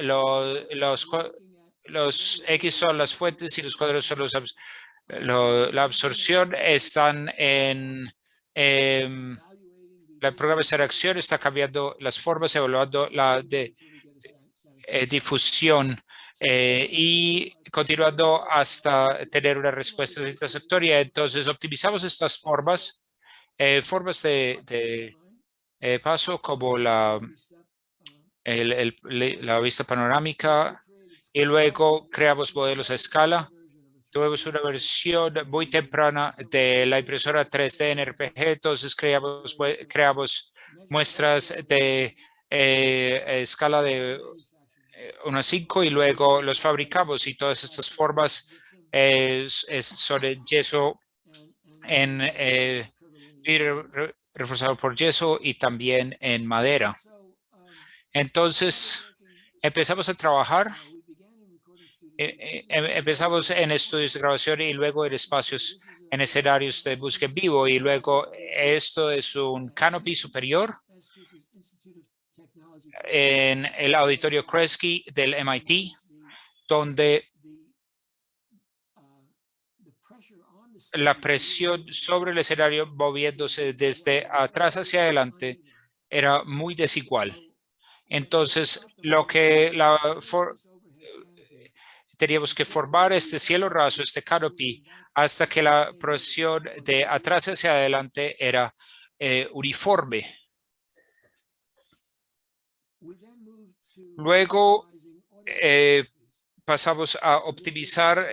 los X son las fuentes y los cuadros son la absorción. Están en el programa de reacción, está cambiando las formas, evaluando la difusión y continuando hasta tener una respuesta satisfactoria. Entonces optimizamos estas formas, formas de paso como la vista panorámica y luego creamos modelos a escala Tuvimos una versión muy temprana de la impresora 3D en RPG, entonces creamos muestras de escala de 1 a 5 y luego los fabricamos, y todas estas formas son en yeso, en vidrio reforzado por yeso y también en madera. Entonces empezamos a trabajar. Empezamos en estudios de grabación y luego en espacios, en escenarios de música en vivo, y luego esto es un canopy superior en el auditorio Kresge del MIT, donde la presión sobre el escenario moviéndose desde atrás hacia adelante era muy desigual. Entonces, teníamos que formar este cielo raso, este canopy, hasta que la presión de atrás hacia adelante era uniforme. Luego pasamos a optimizar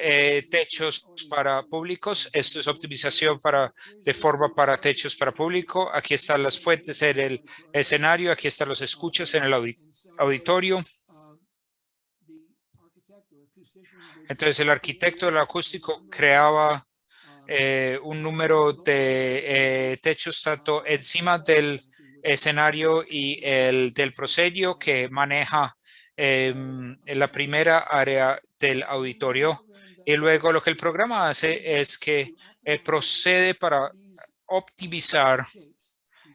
techos para públicos. Esto es optimización de forma para techos para público. Aquí están las fuentes en el escenario, aquí están los escuchas en el auditorio. Entonces el arquitecto del acústico creaba un número de techos tanto encima del escenario y el del proscenio, que maneja en la primera área del auditorio. Y luego lo que el programa hace es que procede para optimizar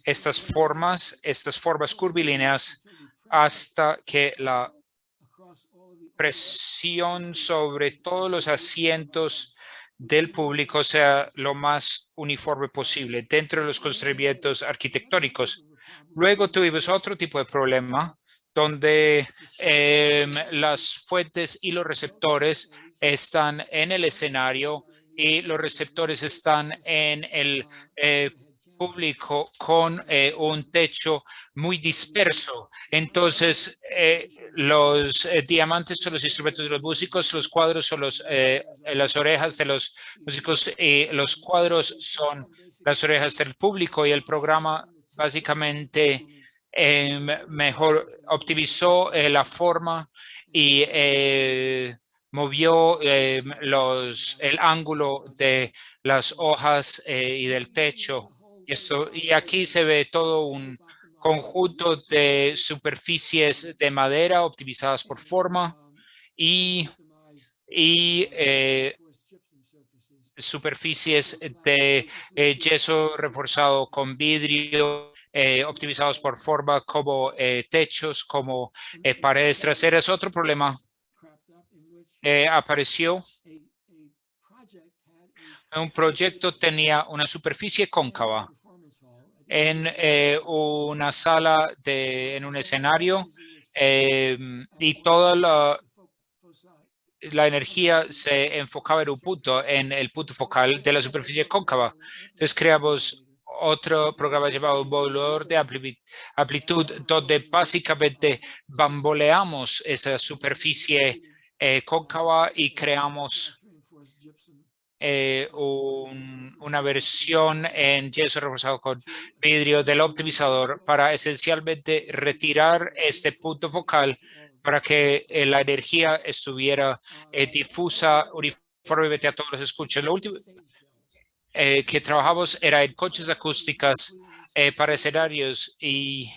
estas formas curvilíneas hasta que la presión sobre todos los asientos del público sea lo más uniforme posible dentro de los constreñimientos arquitectónicos. Luego tuvimos otro tipo de problema donde las fuentes y los receptores están en el escenario y los receptores están en el público con un techo muy disperso. Entonces, los diamantes son los instrumentos de los músicos, los cuadros son las orejas de los músicos y los cuadros son las orejas del público, y el programa básicamente mejor optimizó la forma y movió el ángulo de las hojas y del techo. Y aquí se ve todo un conjunto de superficies de madera optimizadas por forma y superficies de yeso reforzado con vidrio optimizados por forma, como techos, como paredes traseras. Otro problema apareció. Un proyecto tenía una superficie cóncava en una sala, en un escenario, y toda la energía se enfocaba en el punto focal de la superficie cóncava. Entonces creamos otro programa llamado modulador de amplitud, donde básicamente bamboleamos esa superficie cóncava y creamos una versión en yeso reforzado con vidrio del optimizador para esencialmente retirar este punto focal para que la energía estuviera difusa uniformemente a todos los escuchas. Lo último que trabajamos era en conchas acústicas para escenarios, y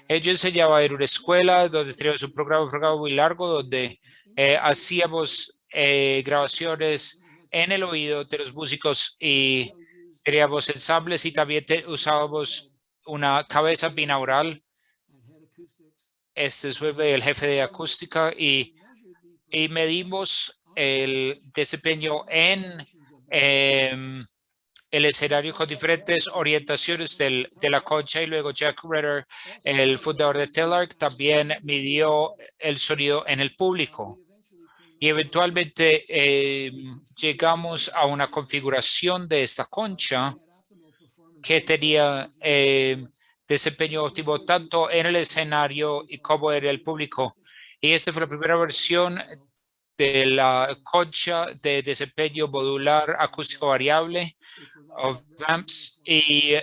yo enseñaba en una escuela donde teníamos un programa muy largo donde hacíamos grabaciones en el oído de los músicos y teníamos ensambles, y también usábamos una cabeza binaural. Este es el jefe de acústica, y medimos el desempeño en el escenario con diferentes orientaciones de la concha. Y luego Jack Ritter, el fundador de Telarc, también midió el sonido en el público. Y eventualmente llegamos a una configuración de esta concha que tenía desempeño óptimo tanto en el escenario como en el público. Y esta fue la primera versión de la concha de desempeño modular acústico variable of VAMPS y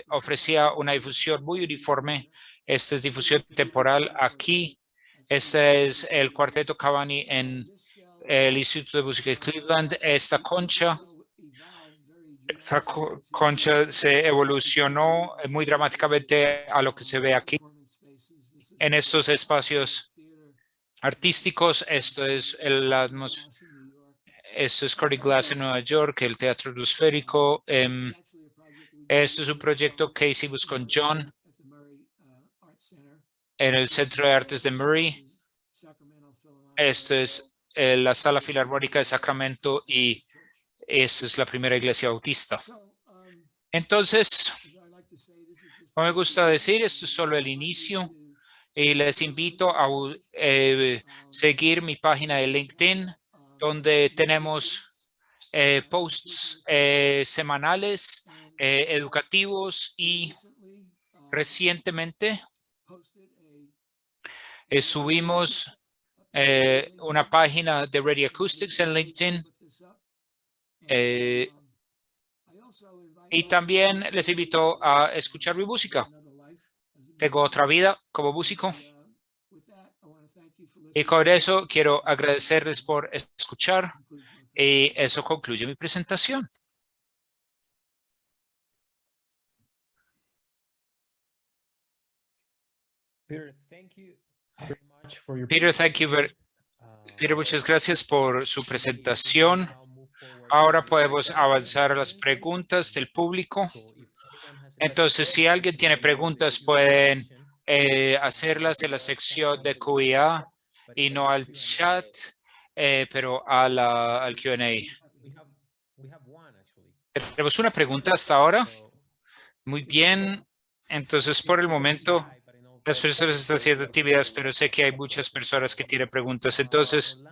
ofrecía una difusión muy uniforme. Esta es difusión temporal aquí. Este es el Cuarteto Cavani en el Instituto de Música de Cleveland. Esta concha se evolucionó muy dramáticamente a lo que se ve aquí en estos espacios artísticos. Esto es esto es Cory Glass en Nueva York, el Teatro Atmosférico. Esto es un proyecto que hicimos con John en el Centro de Artes de Murray. Esto es la Sala Filarmónica de Sacramento y esta es la primera iglesia bautista. Entonces, como me gusta decir, esto es solo el inicio y les invito a seguir mi página de LinkedIn, donde tenemos posts semanales, educativos, y recientemente subimos una página de Radio Acoustics en LinkedIn. Y también les invito a escuchar mi música. Tengo otra vida como músico. Y con eso quiero agradecerles por escuchar. Y eso concluye mi presentación. Peter, muchas gracias por su presentación. Ahora podemos avanzar a las preguntas del público. Entonces, si alguien tiene preguntas, pueden hacerlas en la sección de QA y no al chat, pero al Q&A. Tenemos una pregunta hasta ahora. Muy bien. Entonces, por el momento, las personas están siendo tímidas, pero sé que hay muchas personas que tienen preguntas. Entonces,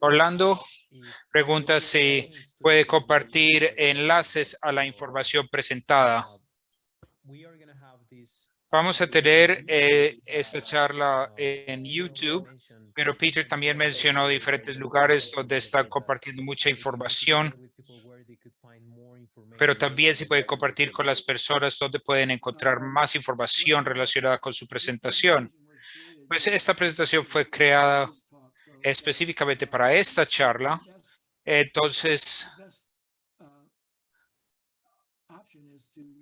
Orlando pregunta si puede compartir enlaces a la información presentada. Vamos a tener esta charla en YouTube, pero Peter también mencionó diferentes lugares donde está compartiendo mucha información, pero también se puede compartir con las personas donde pueden encontrar más información relacionada con su presentación. Pues esta presentación fue creada específicamente para esta charla. Entonces,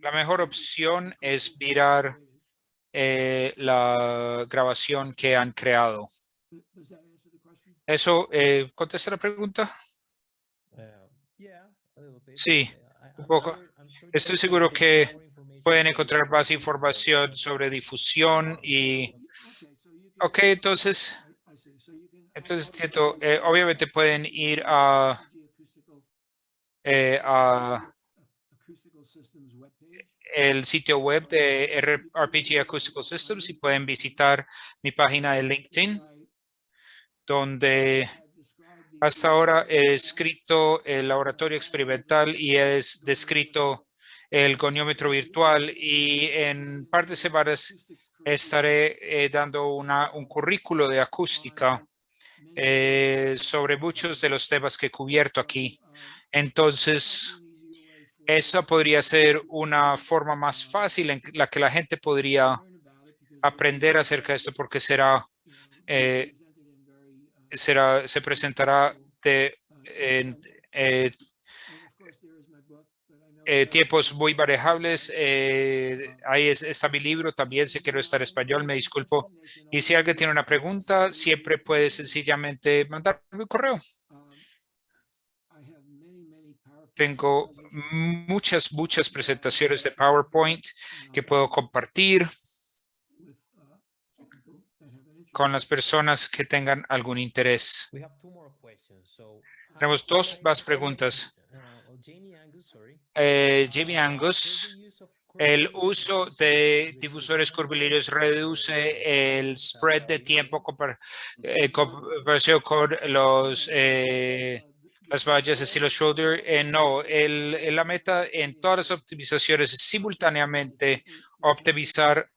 la mejor opción es mirar la grabación que han creado. ¿Eso contesta la pregunta? Sí, un poco. Estoy seguro que pueden encontrar más información sobre difusión y... Ok, entonces obviamente pueden ir a el sitio web de RPG Acoustical Systems y pueden visitar mi página de LinkedIn, donde hasta ahora he escrito el laboratorio experimental y he descrito el goniómetro virtual, y en un par de semanas estaré dando un currículo de acústica sobre muchos de los temas que he cubierto aquí. Entonces, esa podría ser una forma más fácil en la que la gente podría aprender acerca de esto, porque se presentará en tiempos muy manejables. Ahí está mi libro, también sé que no está en español, me disculpo. Y si alguien tiene una pregunta, siempre puede sencillamente mandarme un correo. Tengo muchas presentaciones de PowerPoint que puedo compartir con las personas que tengan algún interés. Tenemos dos más preguntas. Jamie Angus, el uso de difusores curvilíneos reduce el spread de tiempo comparación con las vallas estilo Schroeder. No, la meta en todas las optimizaciones es simultáneamente optimizar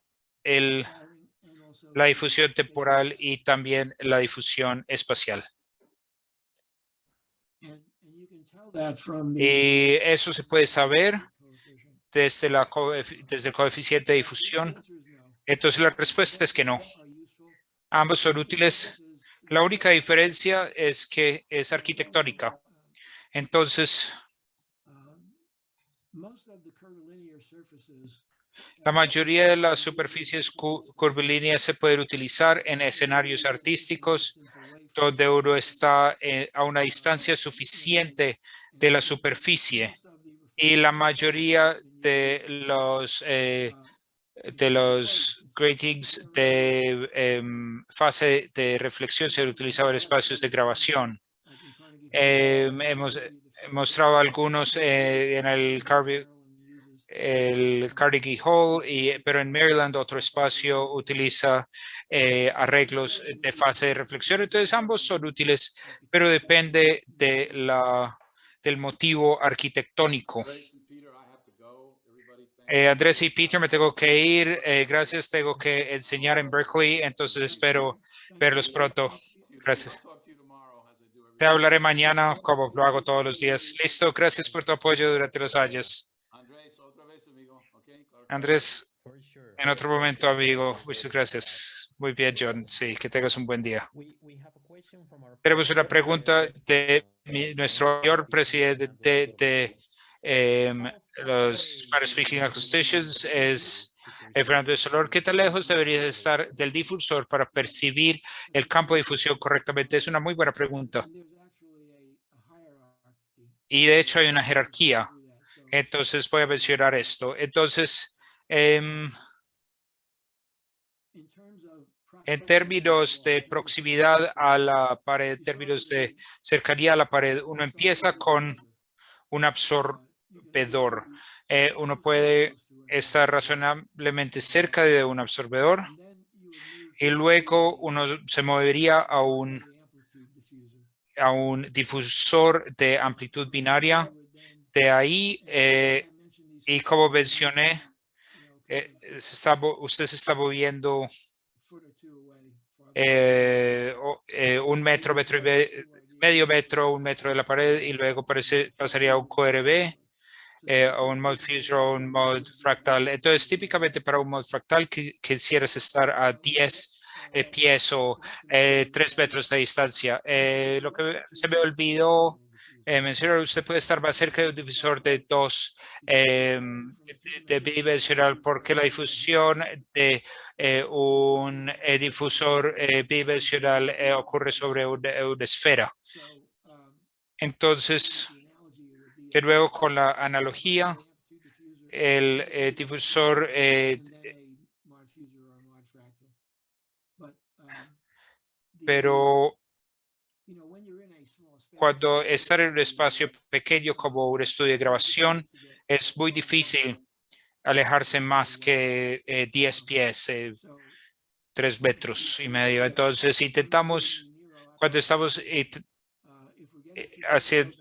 la difusión temporal y también la difusión espacial. Y eso se puede saber desde el coeficiente de difusión. Entonces la respuesta es que no. Ambos son útiles. La única diferencia es que es arquitectónica. Entonces, la mayoría de las superficies curvilíneas se pueden utilizar en escenarios artísticos donde uno está a una distancia suficiente de la superficie. Y la mayoría de los gratings de fase de reflexión se utilizaban en espacios de grabación. Hemos mostrado algunos en el Carnegie Hall, pero en Maryland otro espacio utiliza arreglos de fase de reflexión. Entonces ambos son útiles, pero depende del motivo arquitectónico. Andrés y Peter, me tengo que ir. Gracias, tengo que enseñar en Berkeley, entonces espero verlos pronto. Gracias. Te hablaré mañana como lo hago todos los días. Listo, gracias por tu apoyo durante los años. Andrés, en otro momento, amigo. Muchas gracias. Muy bien, John. Sí, que tengas un buen día. Tenemos una pregunta de nuestro mayor presidente de los Spanish Speaking Acousticians, es Fernando de Solor. ¿Qué tan lejos debería estar del difusor para percibir el campo de difusión correctamente? Es una muy buena pregunta. Y de hecho hay una jerarquía. Entonces voy a mencionar esto. Entonces, en términos de proximidad a la pared, en términos de cercanía a la pared, uno empieza con un absorbedor. Uno puede estar razonablemente cerca de un absorbedor y luego uno se movería a un difusor de amplitud binaria. De ahí, y como mencioné, usted se está moviendo un metro, medio metro, un metro de la pared y luego pasaría a un QRB, o un mode fuser o un mode fractal. Entonces, típicamente para un mode fractal quisieras estar a 10 pies o 3 metros de distancia. Lo que se me olvidó mencionar, usted puede estar más cerca de un difusor de 2 de bidimensional, porque la difusión de un difusor bidimensional ocurre sobre una esfera. Entonces, de nuevo con la analogía, el difusor pero cuando estar en un espacio pequeño como un estudio de grabación, es muy difícil alejarse más que 10 pies, 3 metros y medio. Entonces intentamos, cuando estamos haciendo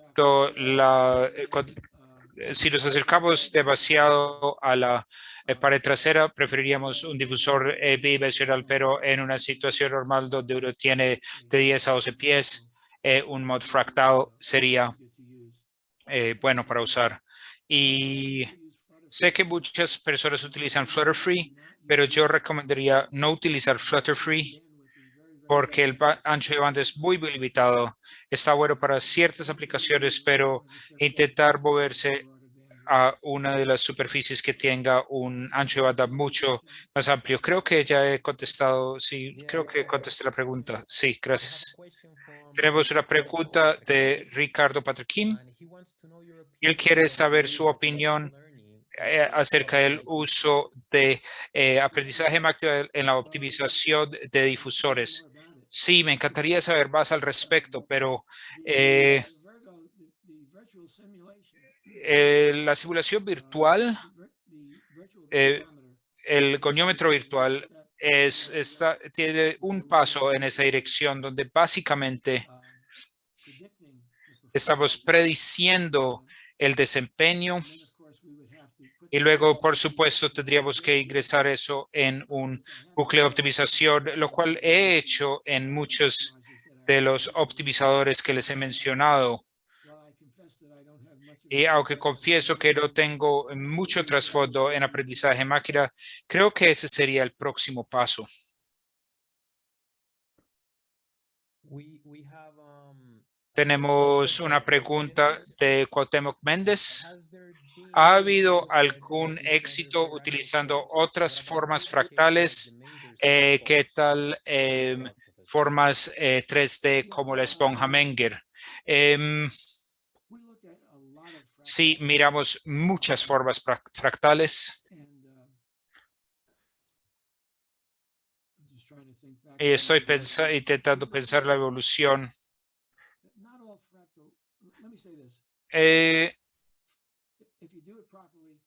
si nos acercamos demasiado a la pared trasera, preferiríamos un difusor bidimensional, pero en una situación normal donde uno tiene de 10 a 12 pies, un mod fractal sería bueno para usar. Y sé que muchas personas utilizan Flutterfree, pero yo recomendaría no utilizar Flutterfree porque el ancho de banda es muy limitado. Está bueno para ciertas aplicaciones, pero intentar moverse a una de las superficies que tenga un ancho de banda mucho más amplio. Creo que ya he contestado. Sí, creo que contesté la pregunta. Sí, gracias. Tenemos una pregunta de Ricardo Patriquín y él quiere saber su opinión acerca del uso de aprendizaje máquina en la optimización de difusores. Sí, me encantaría saber más al respecto, pero la simulación virtual, el goniómetro virtual, tiene un paso en esa dirección donde básicamente estamos prediciendo el desempeño y luego, por supuesto, tendríamos que ingresar eso en un bucle de optimización, lo cual he hecho en muchos de los optimizadores que les he mencionado. Y aunque confieso que no tengo mucho trasfondo en aprendizaje de máquina, creo que ese sería el próximo paso. Tenemos una pregunta de Cuauhtémoc Méndez. ¿Ha habido algún éxito utilizando otras formas fractales? ¿Qué tal formas 3D como la esponja Menger? Sí, miramos muchas formas fractales. Y estoy intentando pensar la evolución.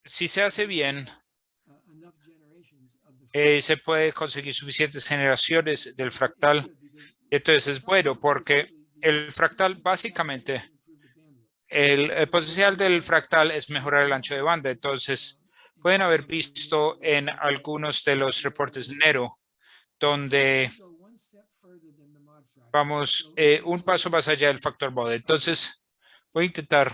Si se hace bien, se puede conseguir suficientes generaciones del fractal. Entonces es bueno porque el fractal básicamente, el potencial del fractal es mejorar el ancho de banda. Entonces pueden haber visto en algunos de los reportes Nero donde vamos un paso más allá del factor mod. Entonces voy a intentar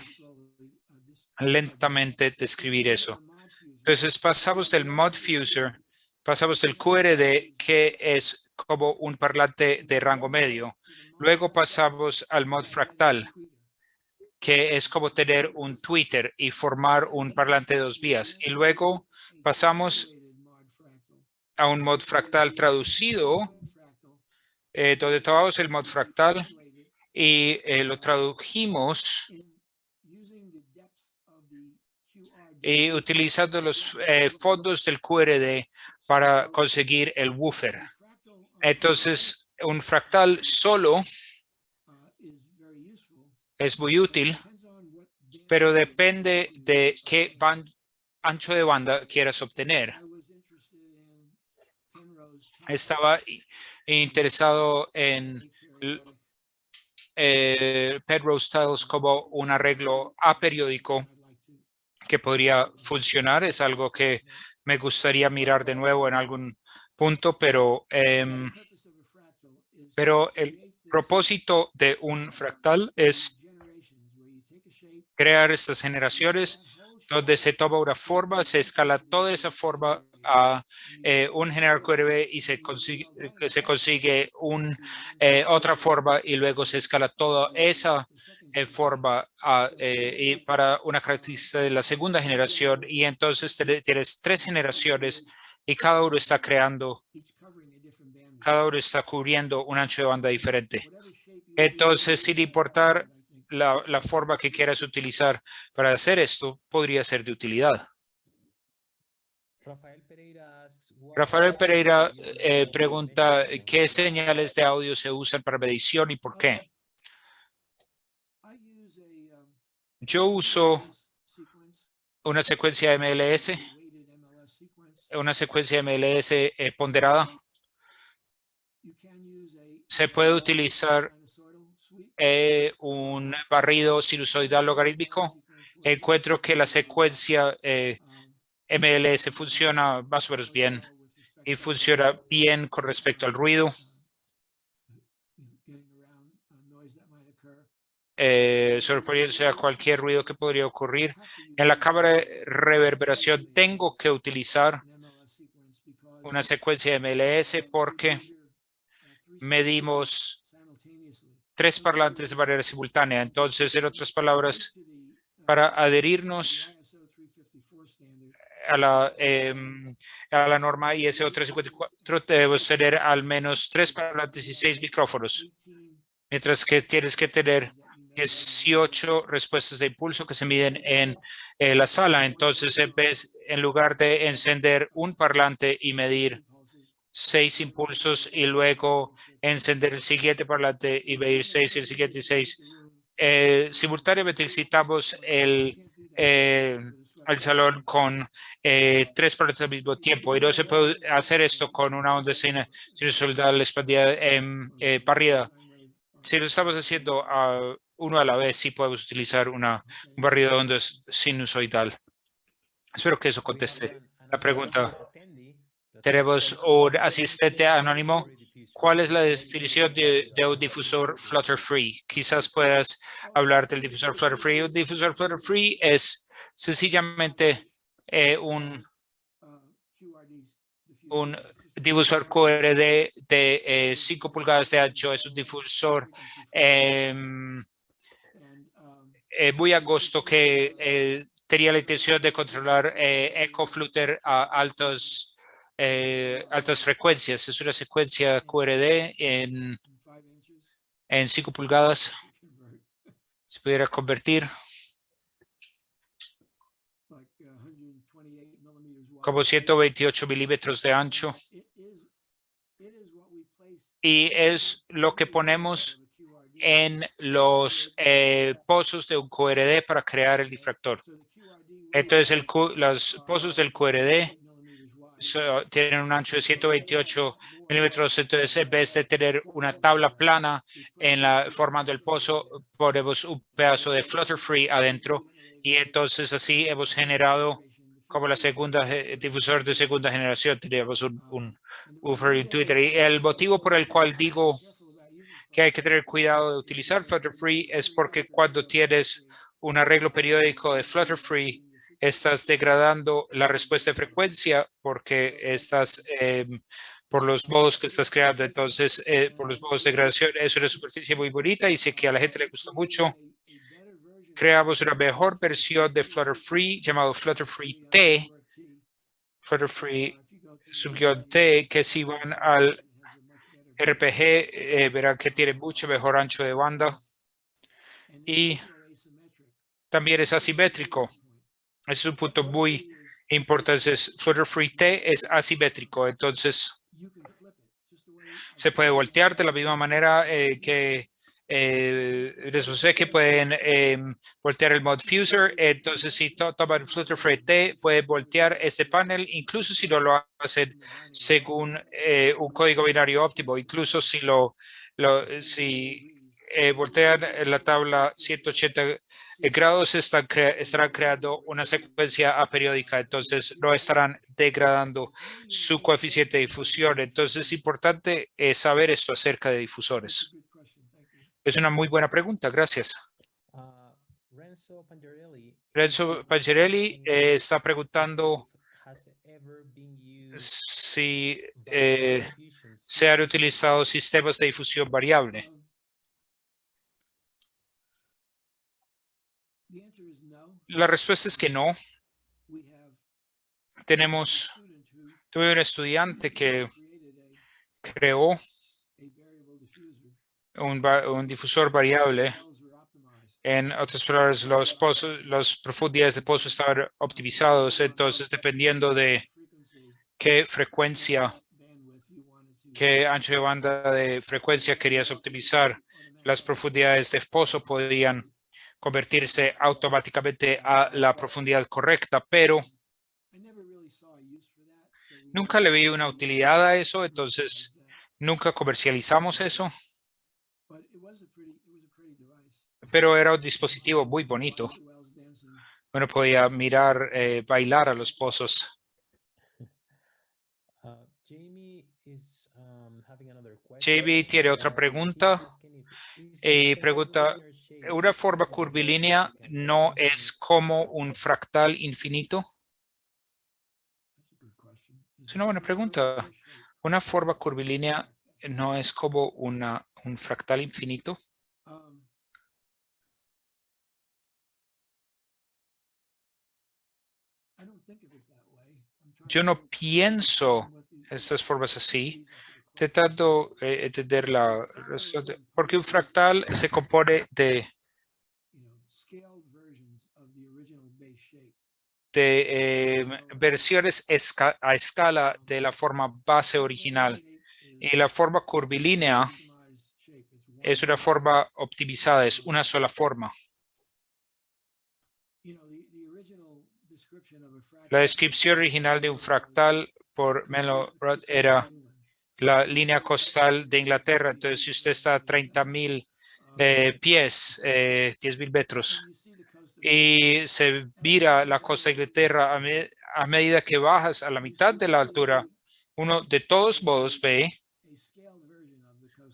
lentamente describir eso. Entonces pasamos del mod fuser, pasamos del QRD, que es como un parlante de rango medio. Luego pasamos al mod fractal, que es como tener un tweeter y formar un parlante de 2 vías. Y luego pasamos a un mod fractal traducido, donde tomamos el mod fractal y lo tradujimos y utilizando los fondos del QRD para conseguir el woofer. Entonces, un fractal solo es muy útil, pero depende de qué ancho de banda quieras obtener. Estaba interesado en Penrose Tiles como un arreglo aperiódico que podría funcionar. Es algo que me gustaría mirar de nuevo en algún punto, pero el propósito de un fractal es crear estas generaciones donde se toma una forma, se escala toda esa forma a un generador QRV y se consigue otra forma y luego se escala toda esa forma y para una característica de la segunda generación y entonces tienes 3 generaciones y cada uno está cubriendo un ancho de banda diferente. Entonces, sin importar la forma que quieras utilizar para hacer esto, podría ser de utilidad. Rafael Pereira pregunta, ¿qué señales de audio se usan para medición y por qué? Yo uso una secuencia MLS, ponderada. Se puede utilizar un barrido sinusoidal logarítmico. Encuentro que la secuencia MLS funciona más o menos bien y funciona bien con respecto al ruido. Sobreponiéndose a cualquier ruido que podría ocurrir. En la cámara de reverberación tengo que utilizar una secuencia MLS porque medimos 3 parlantes de manera simultánea. Entonces, en otras palabras, para adherirnos a la norma ISO 354 debemos tener al menos 3 parlantes y 6 micrófonos, mientras que tienes que tener 18 respuestas de impulso que se miden en la sala. Entonces, en lugar de encender un parlante y medir 6 impulsos y luego encender el siguiente parlante y medir 6 y el siguiente 6, simultáneamente excitamos el salón con 3 parlantes al mismo tiempo y no se puede hacer esto con una onda sinusoidal expandida barrida. Si lo estamos haciendo uno a la vez, sí podemos utilizar un barrido de ondas sinusoidal. Espero que eso conteste la pregunta. Tenemos un asistente anónimo. ¿Cuál es la definición de un difusor Flutter Free? Quizás puedas hablar del difusor Flutter Free. Un difusor Flutter Free es sencillamente un difusor QRD de 5 pulgadas de ancho. Es un difusor muy angosto que tenía la intención de controlar eco flutter a altas frecuencias. Es una secuencia QRD en 5 pulgadas. Se pudiera convertir como 128 milímetros de ancho. Y es lo que ponemos en los pozos de un QRD para crear el difractor. Entonces, los pozos del QRD tienen un ancho de 128 milímetros. Entonces, en vez de tener una tabla plana en la formando el pozo, ponemos un pedazo de Flutter Free adentro. Y entonces así hemos generado como la segunda difusor de segunda generación. Teníamos un buffer y un Twitter. Y el motivo por el cual digo que hay que tener cuidado de utilizar Flutter Free es porque cuando tienes un arreglo periódico de Flutter Free, estás degradando la respuesta de frecuencia porque estás por los modos que estás creando. Entonces, por los modos de degradación, es una superficie muy bonita y sé que a la gente le gusta mucho. Creamos una mejor versión de Flutter Free llamado Flutter Free T, Flutter Free subguión T, que si van al RPG, verán que tiene mucho mejor ancho de banda y también es asimétrico. Ese es un punto muy importante. Flutter Free T es asimétrico, entonces se puede voltear de la misma manera que les sé que pueden voltear el mod fuser. Entonces, si toman Flutter Free T, pueden voltear este panel, incluso si no lo hacen según un código binario óptimo, incluso si voltean la tabla 180 grados, estarán creando una secuencia aperiódica, entonces no estarán degradando su coeficiente de difusión. Entonces es importante saber esto acerca de difusores. Es una muy buena pregunta, gracias. Renzo Pangerelli está preguntando si se han utilizado sistemas de difusión variable. La respuesta es que no. Tuve un estudiante que creó un difusor variable. En otras palabras, las profundidades de pozo estaban optimizados. Entonces, dependiendo de qué frecuencia, qué ancho de banda de frecuencia querías optimizar, las profundidades de pozo podían convertirse automáticamente a la profundidad correcta, pero nunca le vi una utilidad a eso, entonces nunca comercializamos eso. Pero era un dispositivo muy bonito. Uno podía mirar, bailar a los pozos. Jamie tiene otra pregunta. Pregunta, ¿una forma curvilínea no es como un fractal infinito? Es una buena pregunta. ¿Una forma curvilínea no es como un fractal infinito? Yo no pienso estas formas así, tratando de entender porque un fractal se compone de versiones a escala de la forma base original. Y la forma curvilínea es una forma optimizada, es una sola forma. La descripción original de un fractal por Melorod era la línea costal de Inglaterra. Entonces, si usted está a 30.000 pies, 10.000 metros, y se mira la costa de Inglaterra a medida que bajas a la mitad de la altura, uno de todos modos ve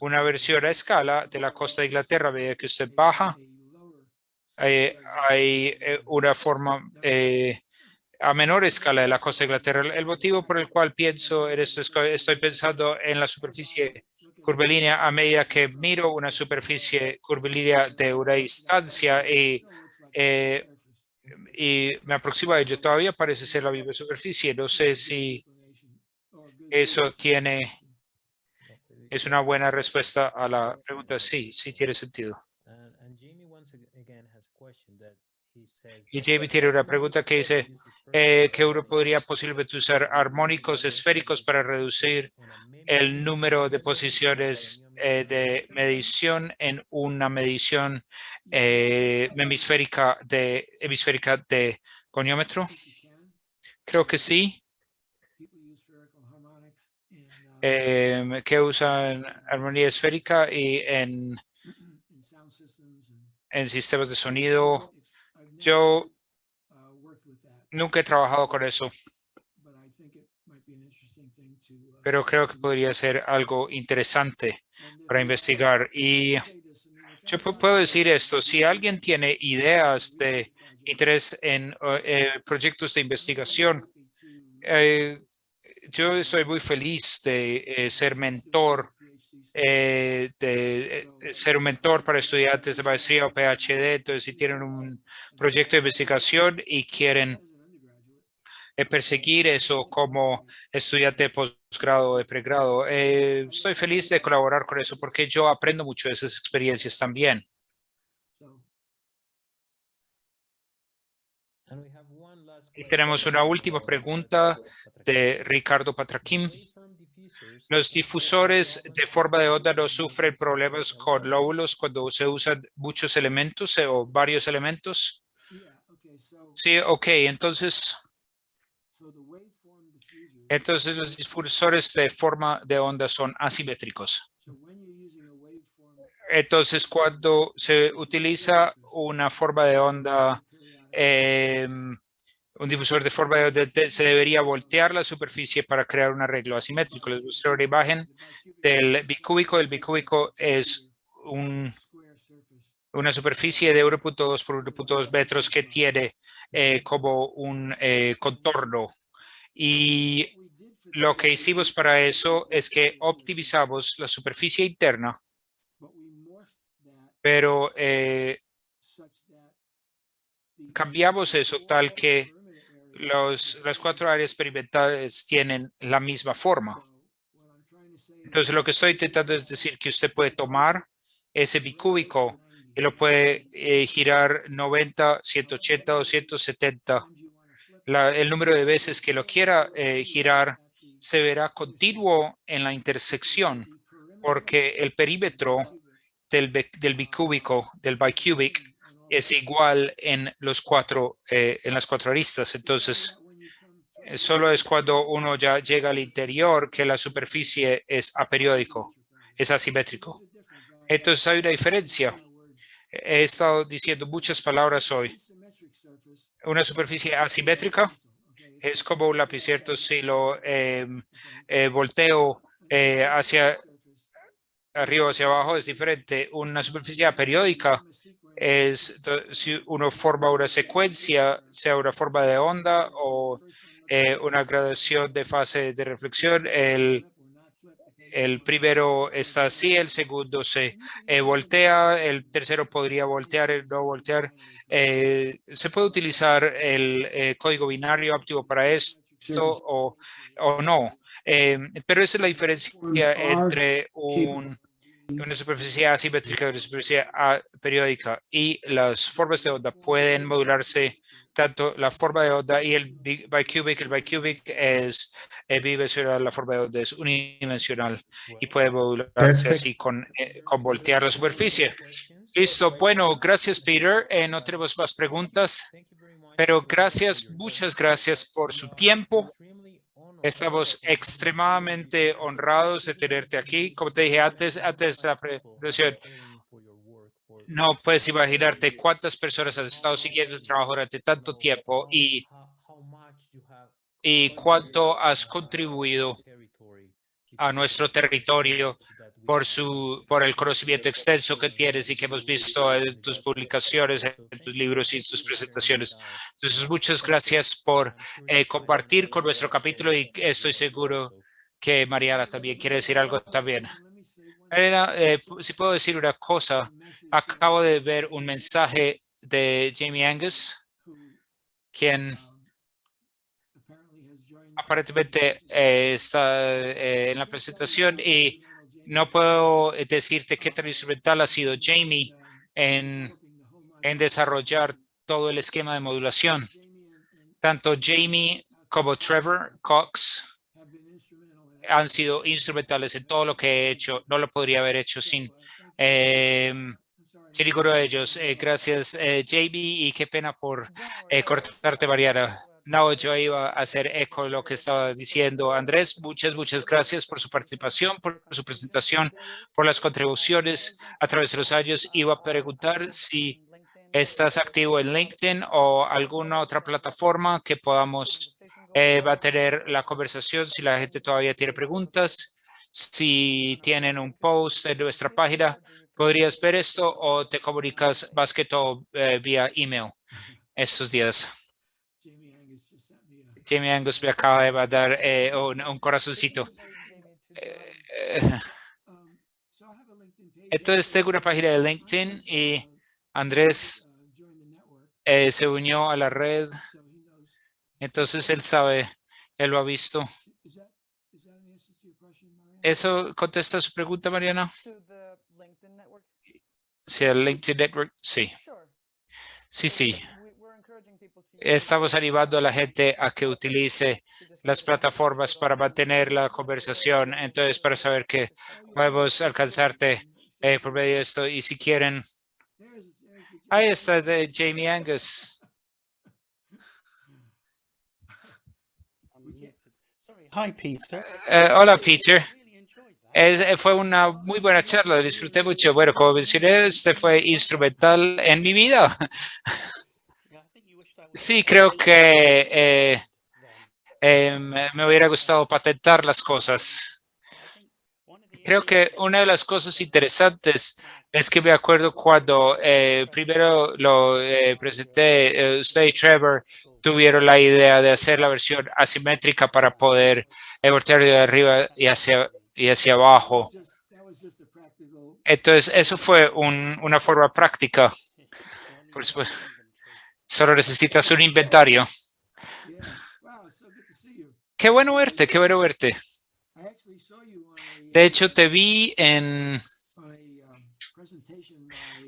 una versión a escala de la costa de Inglaterra. A medida que usted baja, hay una forma a menor escala de la costa de Inglaterra. El motivo por el cual pienso en esto es que estoy pensando en la superficie curvilínea a medida que miro una superficie curvilínea de una distancia y me aproximo a ello. Todavía parece ser la misma superficie. No sé si eso es una buena respuesta a la pregunta. Sí, sí tiene sentido. Y Jamie tiene una pregunta que dice que uno podría posiblemente usar armónicos esféricos para reducir el número de posiciones de medición en una medición hemisférica de goniómetro. Creo que sí. Que usan armonía esférica y en sistemas de sonido. Yo nunca he trabajado con eso, pero creo que podría ser algo interesante para investigar. Y yo puedo decir esto, si alguien tiene ideas de interés en proyectos de investigación, yo estoy muy feliz de ser mentor, de ser un mentor para estudiantes de maestría o PhD. Entonces, si tienen un proyecto de investigación y quieren perseguir eso como estudiante de posgrado o de pregrado, estoy feliz de colaborar con eso porque yo aprendo mucho de esas experiencias también. Y tenemos una última pregunta de Ricardo Patraquín. ¿Los difusores de forma de onda no sufren problemas con lóbulos cuando se usan muchos elementos o varios elementos? Sí, ok. Entonces los difusores de forma de onda son asimétricos. Entonces, cuando se utiliza una forma de onda, un difusor de forma de onda, se debería voltear la superficie para crear un arreglo asimétrico. Les muestro una imagen del bicúbico. El bicúbico es una superficie de 1.2 por 1.2 metros que tiene como un contorno. Y lo que hicimos para eso es que optimizamos la superficie interna, pero cambiamos eso tal que las 4 áreas perimetrales tienen la misma forma. Entonces, lo que estoy intentando es decir que usted puede tomar ese bicúbico y lo puede girar 90, 180 o 170. El número de veces que lo quiera girar se verá continuo en la intersección porque el perímetro del bicúbico, del bicubic, es igual en las 4 aristas. Entonces, solo es cuando uno ya llega al interior que la superficie es aperiódico, es asimétrico. Entonces hay una diferencia. He estado diciendo muchas palabras hoy. Una superficie asimétrica es como un lápiz, ¿cierto? Si lo volteo hacia arriba o hacia abajo es diferente. Una superficie aperiódica es si uno forma una secuencia, sea una forma de onda o una gradación de fase de reflexión. El primero está así, el segundo se voltea, el tercero podría voltear, el no voltear. Se puede utilizar el código binario óptimo para esto o no. Pero esa es la diferencia entre una superficie asimétrica y una superficie periódica, y las formas de onda pueden modularse, tanto la forma de onda y el bicubic. El bicubic es bidimensional, la forma de onda es unidimensional y puede modularse así con voltear la superficie. Listo, bueno, gracias Peter. No tenemos más preguntas, pero gracias, muchas gracias por su tiempo. Estamos extremadamente honrados de tenerte aquí. Como te dije antes de la presentación, no puedes imaginarte cuántas personas han estado siguiendo el trabajo durante tanto tiempo y cuánto has contribuido a nuestro territorio por el conocimiento extenso que tienes y que hemos visto en tus publicaciones, en tus libros y tus presentaciones. Entonces, muchas gracias por compartir con nuestro capítulo y estoy seguro que Mariana también quiere decir algo también. Mariana, si puedo decir una cosa, acabo de ver un mensaje de Jamie Angus, quien aparentemente está en la presentación y no puedo decirte qué tan instrumental ha sido Jamie en desarrollar todo el esquema de modulación. Tanto Jamie como Trevor Cox han sido instrumentales en todo lo que he hecho. No lo podría haber hecho sin ninguno de ellos. Gracias, Jamie, y qué pena por cortarte, Mariana. No, yo iba a hacer eco de lo que estaba diciendo Andrés. Muchas gracias por su participación, por su presentación, por las contribuciones a través de los años. Iba a preguntar si estás activo en LinkedIn o alguna otra plataforma que podamos mantener la conversación, si la gente todavía tiene preguntas, si tienen un post en nuestra página. ¿Podrías ver esto o te comunicas más que todo vía email estos días? Jamie Angus me acaba de mandar un corazoncito. Entonces tengo una página de LinkedIn y Andrés se unió a la red. Entonces él sabe, él lo ha visto. ¿Eso contesta su pregunta, Mariana? Sí, el LinkedIn Network, sí. Sí. Estamos animando a la gente a que utilice las plataformas para mantener la conversación. Entonces, para saber que podemos alcanzarte por medio de esto. Y si quieren, ahí está de Jamie Angus. Hi, Peter. Hola, Peter. Fue una muy buena charla, disfruté mucho. Bueno, como mencioné, este fue instrumental en mi vida. Sí, creo que me hubiera gustado patentar las cosas. Creo que una de las cosas interesantes es que me acuerdo cuando primero lo presenté, usted y Trevor tuvieron la idea de hacer la versión asimétrica para poder voltear de arriba y hacia abajo. Entonces, eso fue una forma práctica. Por supuesto, solo necesitas un inventario. Qué bueno verte, qué bueno verte. De hecho, te vi en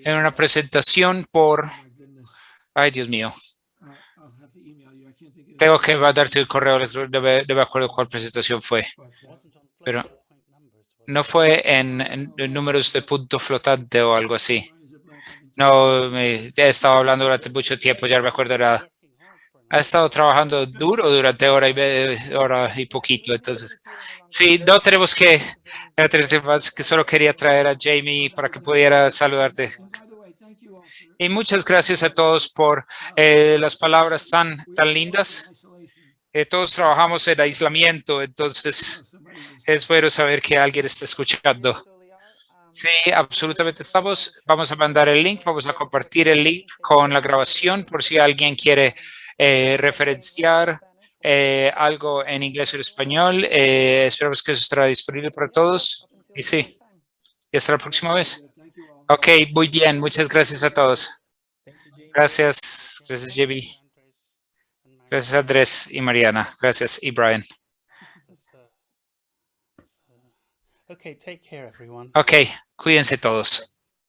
una presentación por... Ay, Dios mío. Tengo que mandarte el correo electrónico, no me acuerdo cuál presentación fue. Pero no fue en números de punto flotante o algo así. No, he estado hablando durante mucho tiempo, ya no me acuerdo nada. Ha estado trabajando duro durante hora y poquito, entonces sí, no tenemos que más, que solo quería traer a Jamie para que pudiera saludarte. Y muchas gracias a todos por las palabras tan lindas. Todos trabajamos en aislamiento, entonces es bueno saber que alguien está escuchando. Sí, absolutamente estamos. Vamos a mandar el link, vamos a compartir el link con la grabación por si alguien quiere referenciar algo en inglés o en español. Esperamos que eso estará disponible para todos. Y sí, y hasta la próxima vez. Ok, muy bien. Muchas gracias a todos. Gracias, J.B. Gracias, Andrés y Mariana. Gracias, y Brian. Okay, take care, everyone. Ok, cuídense todos.